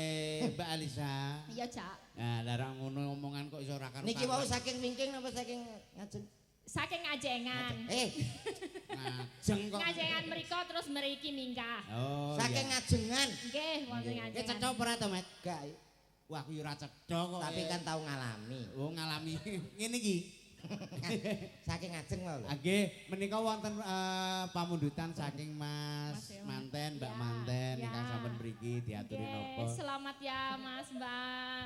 Mbak Elisa. Iya, Cak. Nah, larang ngono omongan kok iso ora karo. Niki wau saking wingking apa saking ngajeng? Saking ngajengan. ngajeng kok. Ngajengan mriko terus mriki minggah. Oh. Saking ngajengan. Nggih, wonten Iki ngajengan. cetha ora to, Met? Gak. Wah, aku yo ora cetha kok. Tapi kan tahu ngalami. oh ngalami ngene iki. Saking ngajeng wae lho. Nggih, menika wonten pamundutan saking Mas Mas Ewan. Manten, Mbak Ya, Manten ya. ingkang sampun mriki diaturi Nggih, napa. selamat ya Mas, Mbak.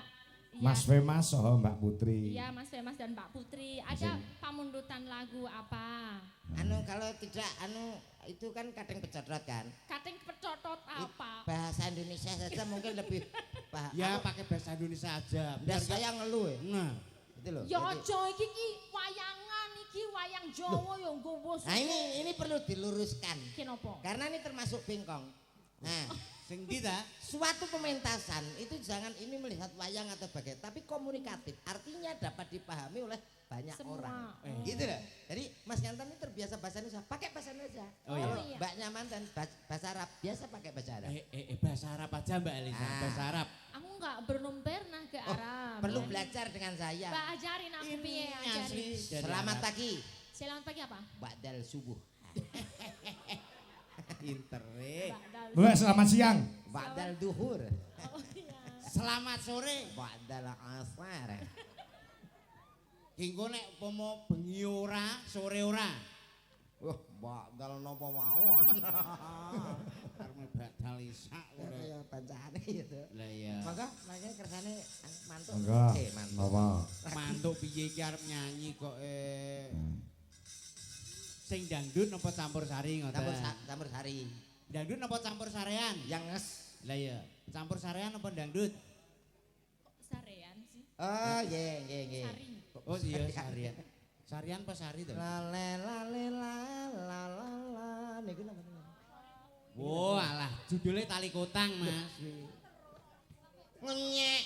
Iya. Mas Femas saha Mbak Putri. Iya, Mas Femas dan Mbak Putri. Ada pamundutan lagu apa? Anu kalau tidak anu itu kan kadang becodot kan. Kating pecotot apa? Bahasa Indonesia saja mungkin lebih paham. Ya pakai bahasa Indonesia aja. Udah saya ngeluh ya. Nah, Itu loh. Ya Jadi- aja iki wayangan iki wayang Jawa ya nggowo. Nah ini perlu diluruskan. Kenapa? Karena ini termasuk bengkong. Nah, sing ndi ta? suatu pementasan itu jangan ini melihat wayang atau bagaimana, tapi komunikatif. Artinya dapat dipahami oleh banyak Semua. orang. Oh. Gitu loh. Jadi Mas Gantan ini terbiasa bahasa Indonesia, pakai bahasa Indonesia. Oh, iya. Kalau iya. Mbak Nyaman dan bahasa Arab biasa pakai bahasa Arab. Bahasa Arab aja Mbak Elisa, Ah. bahasa Arab. Aku enggak belum pernah ke Oh, Arab. perlu Ya. belajar dengan saya. Mbak ajarin aku piye asli ajarin. dari Selamat Arab. pagi. Selamat pagi apa? Ba'dal subuh. Pinter Mbak Mbak selamat siang. Ba'dal duhur. Oh iya. Selamat sore. Ba'dal asar. Engko nek umpama bengi ora, sore ora. Wah, ba'dal napa mawon. Karena bakal isak ora. Ya bacaane gitu. Lah iya. Maka makanya kersane mantuk. Monggo. Mantuk. Napa? Mantuk piye iki arep nyanyi kok sing dangdut napa campur sari ngoten. Campur sari. Dangdut napa campur sarean? Yang nges. Lah iya, campur sarean apa dangdut? Kok sarean sih? Oh, nggih. Sari. Oh iya sarian. Sarian apa sari to? Lale lale la la la la niku napa niku? Oh alah, judulnya Tali Kotang, Mas. Ngenyek.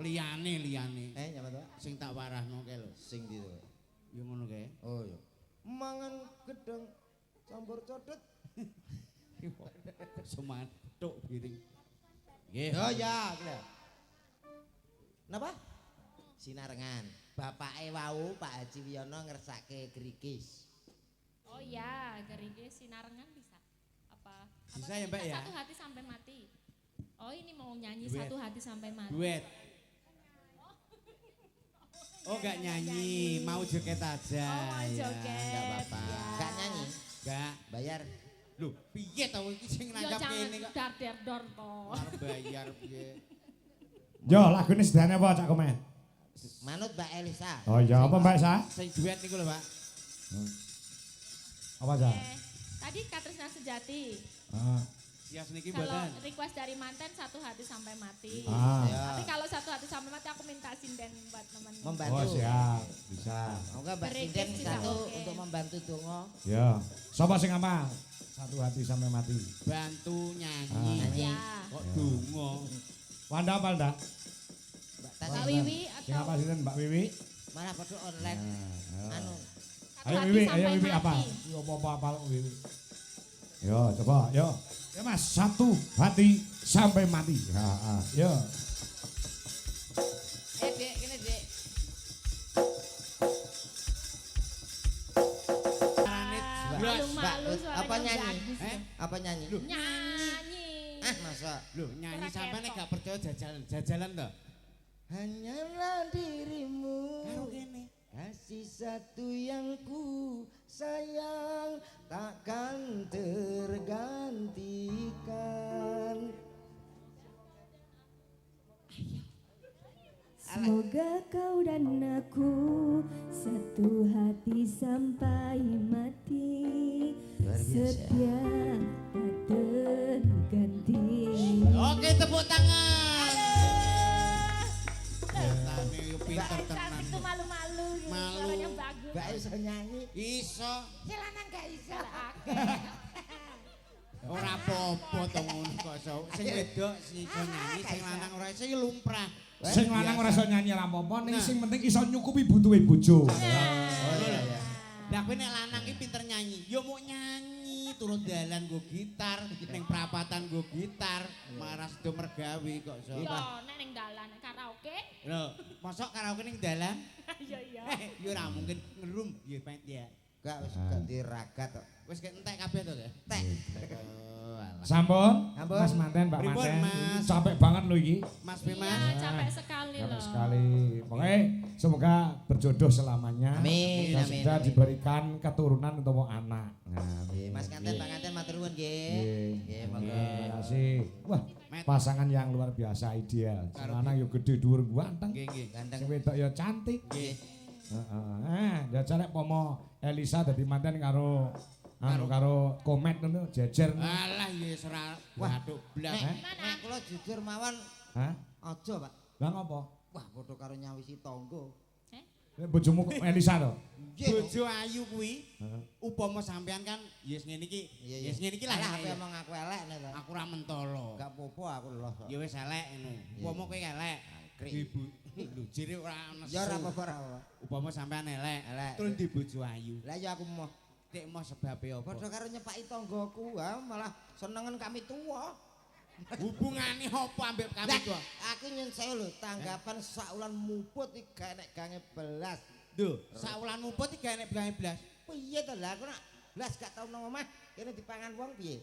Liyane. Nyapa to? Sing tak warahno kae lho. Sing gitu. Ya ngono kae. Oh iya. Mangan gedang campur codot. Semantuk piring. Nggih. Oh ya, gitu. Napa? Sinarengan. Bapake wau Pak Haji Wiyono ngersake Grikis. Oh iya, gerigi sinarengan bisa. Apa? Bisa ya, Mbak, ya? Satu hati sampai mati. Oh ini mau nyanyi Duet. satu hati sampai mati. Duet. Oh enggak nyanyi, mau joget aja. Oh, mau Ya, joget, enggak apa-apa. ya. Gak nyanyi, Enggak. bayar. Loh, piye to iki sing Yo nangkap jangan kene kok. dar der dor to. Arep bayar piye? Yo lagune sedane apa Cak Komen? Manut Mbak Elisa. Oh iya apa Mbak Sa? Sing duet niku lho, Pak. Apa Sa? Tadi Katrisna Sejati. Ah, Sias niki Kalau mboten. request dari manten satu hati sampai mati. ah. Ya. Tapi kalau satu hati sampai mati aku minta sinden buat teman. Membantu. Oh siap, bisa. Moga Mbak Berikut Sinden juga satu oke. untuk membantu dongo. Ya. Sapa sing apa? Satu hati sampai mati. Bantu nyanyi. Ya. Kok donga. Wanda apa ndak? Mbak Mbak Tati Wiwi Sing apa atau sih Mbak Wiwi? malah pada online. Ah, Anu, satu Ayo hati Wiwi, ayo sampai Wiwi apa? mati. Yo apa lo Wiwi? Yo coba, yo. Ya Mas, satu hati sampai mati. Ya, yo. Dek, kene Dek. Carane jelas. Malu-malu Mbak, suaranya apa nyanyi? bagus. Apa nyanyi? Nyanyi. Ah, masa Loh, nyanyi Ora sampean nek ketok. gak percaya jajalan to. hanyalah dirimu. Karo kene. Kasih kasih satu yang ku sayang takkan tergantikan. Semoga kau dan aku satu hati sampai mati, setia tak terganti. Oke, tepuk tangan. Tane yo pinter tenan. Itu malu-malu gitu, Malu. suaranya bagus. Gak iso nyanyi. Iso. Si lanang gak iso. Ora apa-apa to ngono kok iso. Sing wedok sing iso nyanyi, sing lanang ora iso ya lumrah. Sing lanang ora iso nyanyi ora apa-apa, ning Nah. sing penting iso nyukupi butuhe bojo. Oh iya iya. Lah kowe nek lanang iki pinter nyanyi, ya mau nyanyi turun dalan nggo gitar, ning prapatan nggo gitar, maras do mergawe kok iso. Yo, nek ning dalan karaoke. Lho, mosok karaoke ning dalan? Iya iya. Ya ora mungkin ngerum ya Pak ya. Gak wis ganti ragat kok. Wis kek entek kabeh to ya. Tek. Oh, alah. Sampun, Sampun. Mas Manten, Mbak Pripun, Manten. Mas? Capek banget lho iki. Mas Bima. Iya, capek sekali Capek loh. sekali. Pokoknya semoga berjodoh selamanya. Amin, Dan amin, sudah amin. diberikan keturunan atau anak. Nah, Nggih, Mas Kanten, Pak Kanten matur nuwun nggih. Nggih. Nggih, monggo. Terima kasih. Wah, Met. pasangan yang luar biasa ideal. Sing Karo lanang yo gede dhuwur ganteng. Nggih, nggih. Gandeng. Sing wedok yo cantik. Nggih. Heeh. Jajal nek pomo Elisa dadi manten karo karo Komet ngono jejer. Alah ya wis ora waduh blas. Nek kula jujur mawon Hah? aja, Pak. Lah ngopo? Wah, padha karo nyawisi tangga. Nek bojomu Elisa to? Nggih. Bojo ayu kuwi Heeh. upama sampean kan yes ngene iki. Iya, iya. Yes ngene iki lah. Alah, ya. apa omong aku elek nek to. Aku ora mentolo. Gak apa-apa aku loh. Ya wis elek ngono. Upama kowe elek. Krik. Ibu lho jere ora nesu. Ya ora apa-apa ora apa. Upama sampean elek, Elek. terus di bojo ayu. Lah ya aku moh. Nek mau sebabe apa? Padha karo nyepaki tanggaku, ha malah senengen kami tuwa. Hubungane apa ambek kami Lah, tuh? aku nyun sewu lho, tanggapan saulan muput iki gak nek gange belas. Lho, saulan muput iki gak enek blas. Piye to lah aku nak belas gak tau nang omah, kene dipangan wong piye?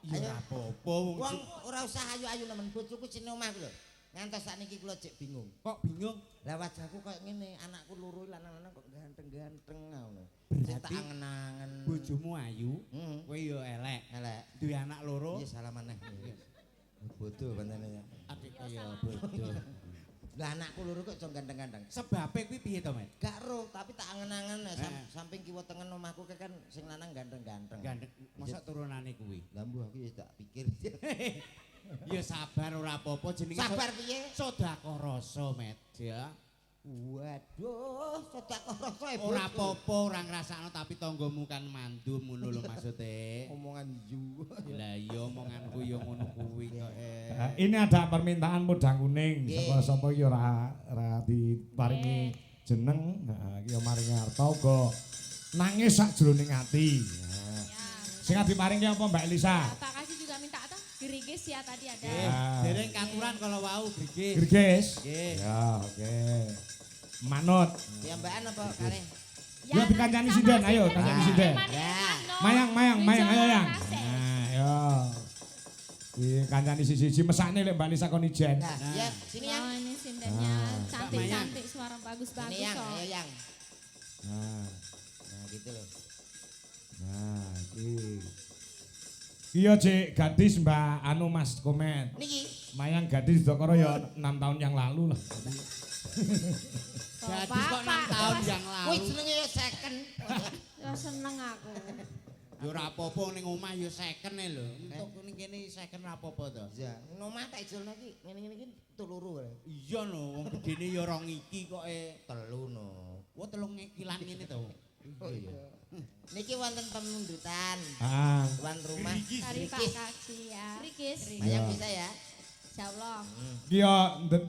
Ya Ayo. ora apa-apa wong Wong ora usah ayu-ayu nemen bojoku sing omah ku lho. Ngantos sakniki kula cek bingung. kok bingung. Lah wajahku koyo ngene, anakku loro lanang-lanang kok ganteng-ganteng ngono. Berarti Tak angen-angen. Bojomu ayu, Heeh. kowe ya elek. Elek. Duwe anak loro. Iya salah maneh. Bodoh pancene ya. Adik kaya bodoh. Lah anakku loro kok iso ganteng-ganteng. Sebabe kuwi piye to, Met? Gak ro, tapi tak angen-angen Heeh. samping kiwa tengen omahku kan sing lanang ganteng-ganteng. Gandeng, masa turunane kuwi. Lah mbuh aku ya tak pikir. Ya sabar ora apa-apa jenenge Sabar piye? sedekah rasa, Met. Ya. Waduh, sedekah rasa e. Ora apa-apa, ora ngrasakno tapi tanggamu kan mandum ngono lho maksude. Omongan ju. Lah iya omonganku ya ngono kuwi kok. Ini ada permintaan mudang kuning. Nggih. Sapa-sapa iki ora diparingi jeneng, heeh iki yo maringi harta uga nangis sak jroning ati. Nah, sing diparingi apa Mbak Elisa? Pak Kasih juga minta atau gerigis ya tadi ada. Nggih, dereng katuran kalau wau Grigis. Gerges. Nggih. Ya, oke. Manut. Piyambakan apa kare? Ya dikancani sinden, ayo kancani sinden. Mayang, ayo yang. Nah, yo. Di kancani siji-siji mesakne lek Mbak Elisa kon ijen. Nah, ya sini yang. Oh ini sindennya Ah. cantik-cantik, suara Ini bagus-bagus yang, kok. ayo yang. Nah, Nah, gitu loh. nah iki. Iya, Cik, gadis Mbak anu Mas Komet. Niki. Mayang gadis Dokoro ya 6 tahun yang lalu lah. Gadis kok 6 tahun yang Kuwi lalu. jenenge ya second. Ya seneng aku. Ya ora apa-apa ning omah ya second e lho. Entuk ning kene second ora apa-apa to. Ya, nomah tak ijolno iki ngene-ngene iki tuluru wae. Iya lho, wong gedene ya 2 iki kok Telu no. Wah 3 kilan ngene to. Oh iya. Niki wonten pemundutan. Ah, Tuan rumah. Dari Pak Rikis. Kasih ya. Rikis. Mayang bisa ya? Insyaallah. iki yo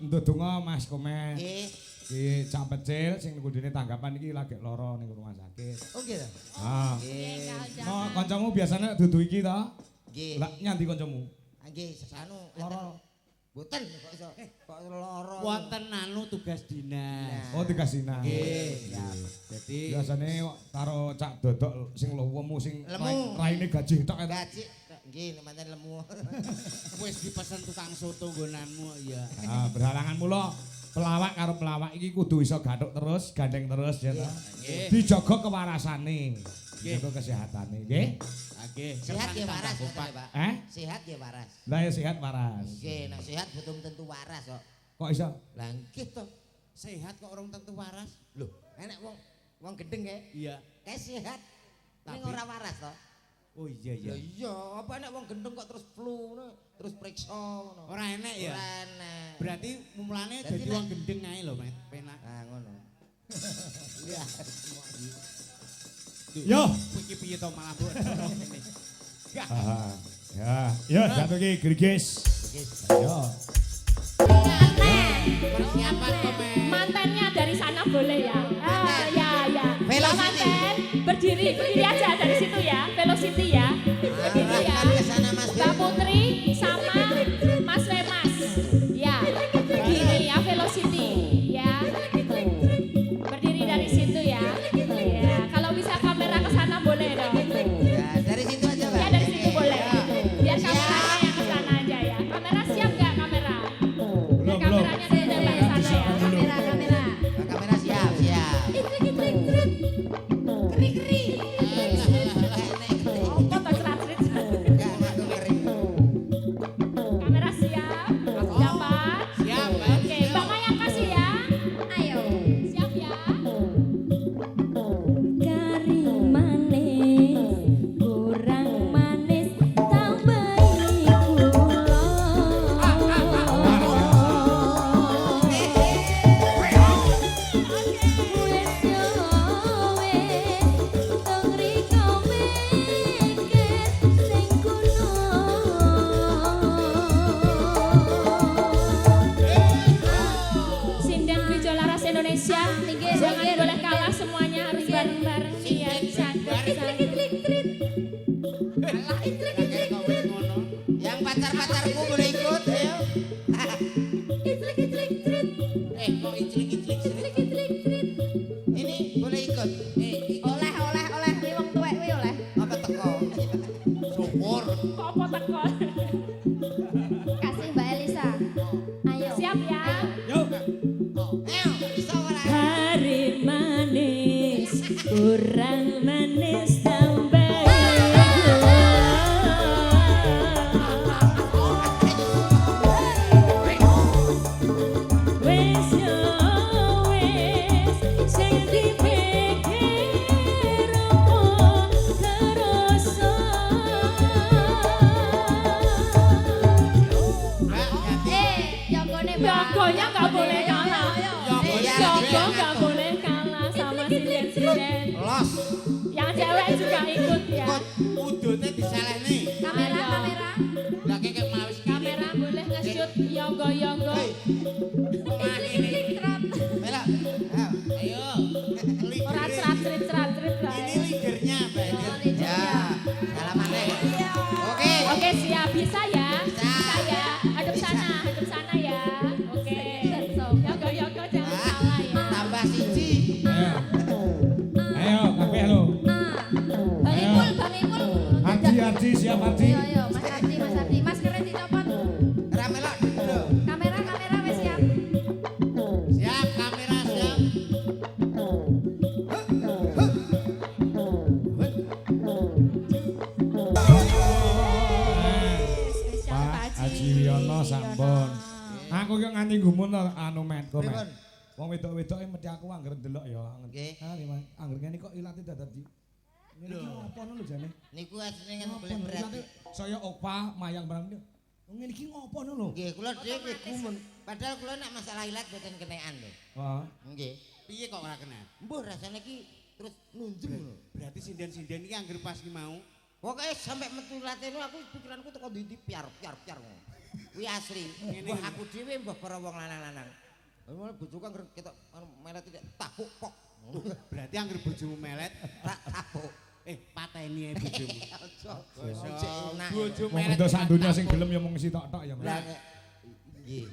ndedonga Mas Komet. Nggih. Iki cak pecil sing kudune tanggapan iki lagi lara ning rumah sakit. Oh gitu. Ah. Nggih. Mau kancamu biasanya dudu iki to? Nggih. Lah nyandi kancamu? Nggih, anu Lara. boten kok iso. Kok lara. Wonten anu tugas dinas. Oh, dikasihna. Nggih. Jadi Biasane karo cak dodok sing lemu sing Lemu. raine gaji tok eta. Gaji. Nggih, nek manten lemu. wis dipesen tukang soto nggonanmu ya. Ah, berhalangan mula pelawak karo pelawak iki kudu iso gathuk terus, gandeng terus ya ta. Nggih. Dijaga kewarasane. Nggih. Jaga kesehatane, nggih. Nggih. Sehat ya waras Kesan katanya, Pak. Sehat ya waras. Lah ya sehat waras. Nggih, nek sehat betul tentu waras kok. Kok iso? Lah nggih to. Sehat kok orang tentu waras. Loh, enek wong gendeng kae. Iya. Kae sehat. Ning Tapi- ora waras to. Oh iya Ya iya, apa enek wong gendeng kok terus flu ngono, terus periksa ngono. Ora enek ya. Ora enek. Berarti mulane Dadi dadi nek- wong gendeng ae lho, Met. Penak. Ah ngono. Iya. Yo. Kowe iki piye to malah mbok dorong ngene. Ah, ya jatuh ki grigis. Yo. Persiapan kok, Met. Mantennya dari sana boleh ya. Ya. Velocity. Pak manten berdiri aja dari situ ya. Velocity ya. Berdiri ya. Arahkan ke sana Mas. Mbak Putri sama Mas Wemas. Ya, berdiri ya Velocity. Ya. Berdiri dari situ ya. Ya, kalau bisa kamera ke sana boleh dong. Ya, dari situ aja, Pak. Ya dari situ boleh. Biar kameranya yang ke sana aja ya. Kamera siap nggak kamera? Biar kameranya ditembak ke sana ya. Kamera. Kamera siap, siap. Oh, foto cerat-cerit. Enggak kering. Kamera siap. Dapat. Siap, Met. Oke, Mbak Maya kasih ya. Ayo. Siap ya. Kari manis, kurang manis, tambahi gula. Wes yo wes, tong riko mikir sing kuno. Sinden Wijo Laras Indonesia. Jangan boleh kalah semuanya harus bareng-bareng ya. Yang pacar-pacarku boleh ikut, ayo. Kok iclik-iclik sih? Ini boleh ikut. Oleh wi wong tuwek wi oleh. Apa teko? Syukur. Kok apa tekon? Kasih Mbak Elisa. Ayo. Siap ya. Yo. Ayo, bisa ora? Hari manis, kurang manis tambahi gula. Wes yo wes, sing dipikir opo kerasa. Jagonya nggak boleh kalah. Iya, Jago nggak boleh kalah sama sinden-sinden. Los. Yang cewek juga ikut ya. Ikut. Udune disalehne. Kamera. Lah kek mau wis Kamera boleh nge-shoot yonggo-yonggo. Mela. Ayo. Ayo. Ora cerat-cerit lah. Ini leadernya, Mbak. Ya. Salaman deh. Oke. Oke siap, bisa ya? Bisa. ya? Hadap sana ya. Oke. Yonggo-yonggo jangan salah ya. Tambah siji. Ayo, kabeh lo. Bang Ipul. Ardi siap Ardi. Ayo, Mas Ardi. Maskernya dicopot. Ra melok dulu. Kamera wes siap. Siap, kamera siap. Spesial Pak Pak Haji Wiono sampun. Aku ki nganti gumun to anu metku Pripun? met. Wong wedok-wedoke mesti aku angger ndelok ya. Nggih. Ah, Mas, angger ngene kok ilate dadak di. Ngene iki apa ngono lho jane? Niku asline kan Apa boleh berat. ilate saya opa mayang barang. Ngene iki ngopo ngono lho? Nggih, kula dhewe gumun. Padahal kula nek masalah ilat boten kenekan lho. Wah. Nggih. Piye kok ora kena? Mbuh rasane iki terus nunjuk lho. Berarti sinden-sinden iki anggere pas ki mau. Pokoke sampe metu latene aku pikiranku teko ndi piar ngono. Kuwi asli. Ngene Wah iki. aku dhewe mbah para wong lanang-lanang. Mulai bojoku kan ketok melet tidak tapuk pok. Berarti anggere bojomu melet, Tak tapuk. pateni ae bojomu. Ojo enak. Bojo Wong melet. wedok sak donya sing gelem ya mung sitok-tok ya, Mas. Lah nggih.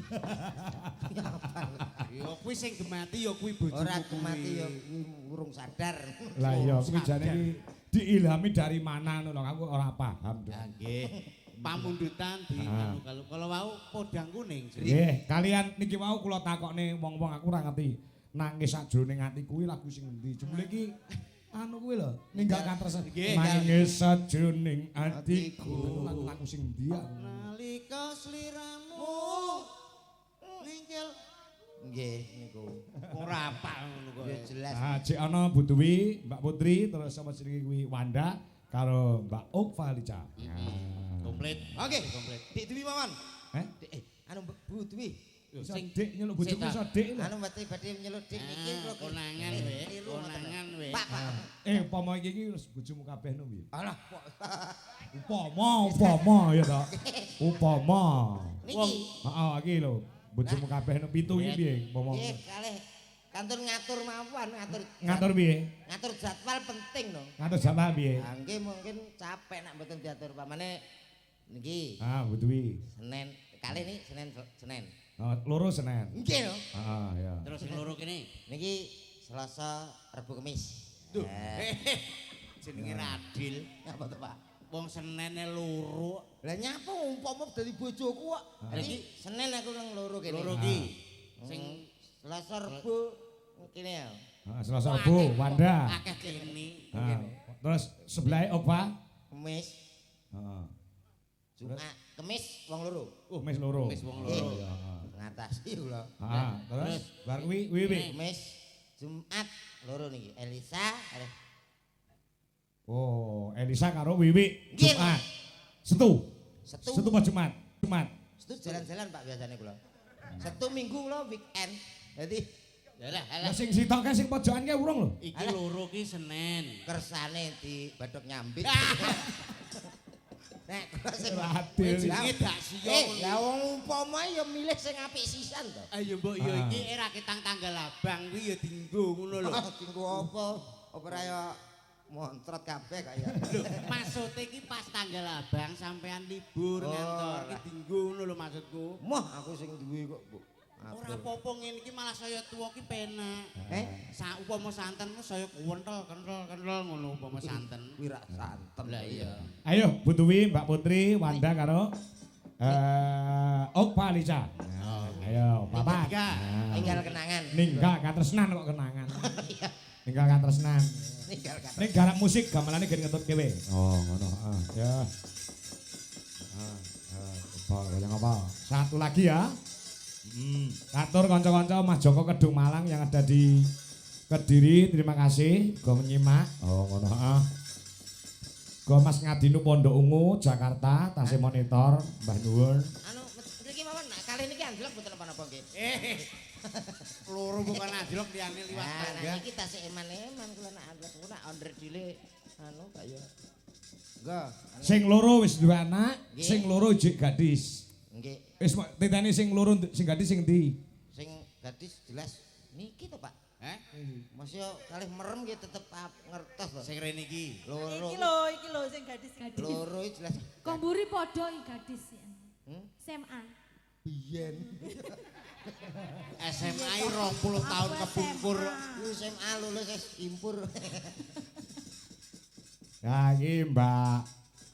Ya kuwi sing gemati ya kuwi bojomu. Ora kuwi. kemati ya kuwi urung sadar. Lah iya kuwi jane iki diilhami dari mana ngono lho aku ora paham. Ya nggih. pamundutan di anu kalau mau podang kuning. Nggih, kalian niki wau kula takokne wong-wong aku ora ngerti. Nangis sajroning ati kuwi lagu sing endi? Jebule iki anu kuwi lho, ninggal katresan. Nangis sajroning atiku. Lagu sing endi ya? Nalika sliramu ninggal nggih niku. Ora apal ngono kok. Ya jelas. Ah, cek ana Bu Dwi, Mbak Putri, terus sama jenenge kuwi Wanda karo Mbak Okva Lica. Komplit. Oke. Komplit. Dik Dwi mawon. Eh? Anu Bu Dwi. Iso dik nyeluk bojoku iso dik lho. Anu badhe nyeluk dik niki kula Konangan we, konangan we. Pak. Upama iki wis bojomu kabeh no piye? Alah. Upama ya ta. Upama. Niki. Heeh, iki lho. Bojomu kabeh no pitu iki piye? Upama. Nggih, kalih kantor ngatur mawon, Ngatur piye? ngatur jadwal penting no. Ngatur jadwal piye? Nah, nggih mungkin capek nak mboten diatur pamane niki Ah, Bu Dwi. Senin kali ini Senin. Oh, loro Senin. Nggih no. Heeh, ya. Terus sing loro kene. Niki Selasa, Rebo, Kamis. Duh. Jenenge Radil. Apa to, Pak? Wong Senene loro. Lah nyapa umpama dari bojoku kok. Iki Senin aku nang loro kene. Loro ki. Sing Selasa, Rebo kene ya. Heeh, Selasa Rebo, Wanda. Akeh kene. Nah, terus sebelah Okva. Kamis, Heeh. Jumat, Kamis wong loro. Mes loro. Wis wong Nggih. loro. Ngatasi kula. Heeh, terus bar kuwi wiwi. Kamis, Jumat loro niki. Elisa, kalih Oh, Elisa karo Wiwi Nggih, Jumat. Setu. Setu. Setu apa Jumat? Jumat. Setu jalan-jalan Pak biasanya kula. Setu Minggu kula weekend. Jadi Yalah, Lah sing sitok sing pojokan ki urung lho. iki loro ki Senin. kersane di badok nyambit. Nek kula sing Radil. Jenenge dak siyo. lah wong umpama ya milih sing apik sisan to. Ayo mbok yo iki era kitang tanggal abang kuwi ya dienggo ngono lho. Tinggu apa? Apa ya montrot kabeh kaya. Lho, maksude iki pas tanggal abang sampean libur ngantor iki dienggo ngono lho maksudku. Moh aku sing duwe kok, Bu. Ora apa-apa ngene iki malah saya tuwa ki penak. Sa upama santen saya kental ngono upama santen. Kuwi rak santen. Lah iya. Ayo Bu Dwi, Mbak Putri, Wanda karo Okva Lica. Ayo, papat. Tinggal kenangan. Ninggal katresnan kok kenangan. Ninggal katresnan. Tinggal kata. Ning garap musik gamelane gen ngetut kewe. Oh, ngono. Ya. Apa? Satu lagi ya. Atur kanca-kanca Mas Joko Kedung Malang yang ada di Kediri, terima kasih go menyimak. Oh, ngono, heeh. Go Mas Ngadinu Pondok Ungu, Jakarta, tasih monitor, Mbah Nuwun. Anu mriki mawon nak kali niki anjlok mboten apa-apa nggih. Loro bukan anjlok liyane liwat Nah, tangga. niki tasih eman-eman kula nak anjlok kula nak onder dile anu kaya. Enggak. Sing loro wis duwe anak, Nggih. sing loro jek gadis. Nggih. Wis titane sing loro sing gadis sing ndi? Sing gadis jelas niki to, Pak. Masih kalih merem nggih tetep ngertos lho. Sing rene iki. Loro. Iki lho sing gadis-gadis. Loro iki jelas. Kok mburi padha iki gadis ya. SMA. Biyen. SMA 20 tahun kepungkur. Ku SMA lulus wis impur. Ya iki Mbak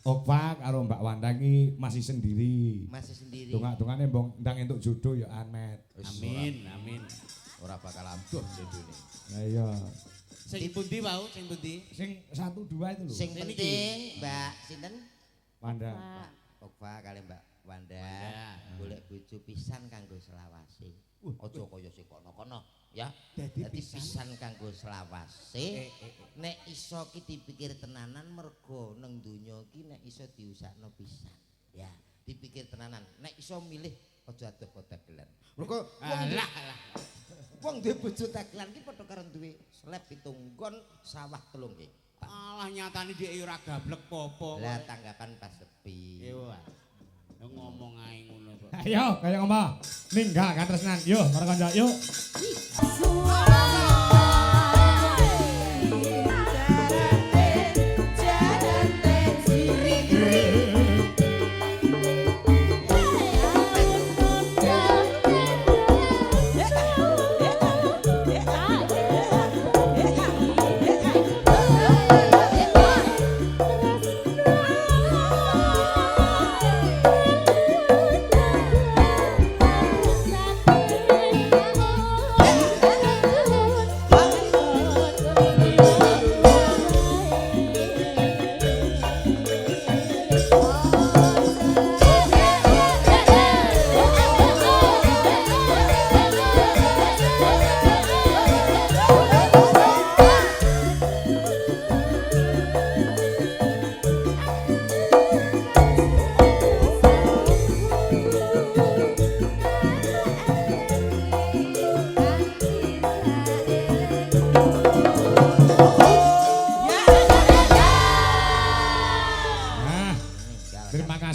Okva karo Mbak Wanda iki masih sendiri. Masih sendiri. Dongak-dongane mbong ndang entuk jodoh ya Anet. Amin, amin. Ora bakal ampuh jodone. Ya iya. Sing pundi wau, sing pundi? Sing 1 2 itu lho. Sing penting Mbak sinten? Wanda. Okva kali Mbak Wanda. Wanda. Golek bojo pisan kanggo selawase. Aja kaya sing kono-kono ya. Dadi Dadi pisan kanggo selawase. Nek iso ki dipikir tenanan mergo nang donya ki nek iso diusahno pisan. Ya, dipikir tenanan. Nek iso milih aja adoh dagelan. Mergo Alah. wong duwe bojo dagelan ki padha karo duwe slep 7 nggon sawah 3 nggih. Alah nyatane dhek ora gablek popo. Lah tanggapan pas sepi. Iya. Ngomong ae ngono kok. Ayo kaya ngomong. Ninggal katresnan. Yo, para kanca yuk. Yeah.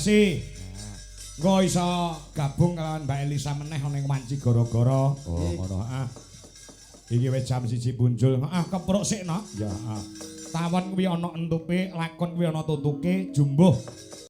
kasih. Engko iso gabung kalian Mbak Elisa meneh ana ing wanci gara-gara. Oh, ngono heeh. Iki wis jam 1 punjul. Heeh, kepruk sik no. Ya, heeh. Tawon kuwi ana entupe, lakon kuwi ana tutuke, jumbuh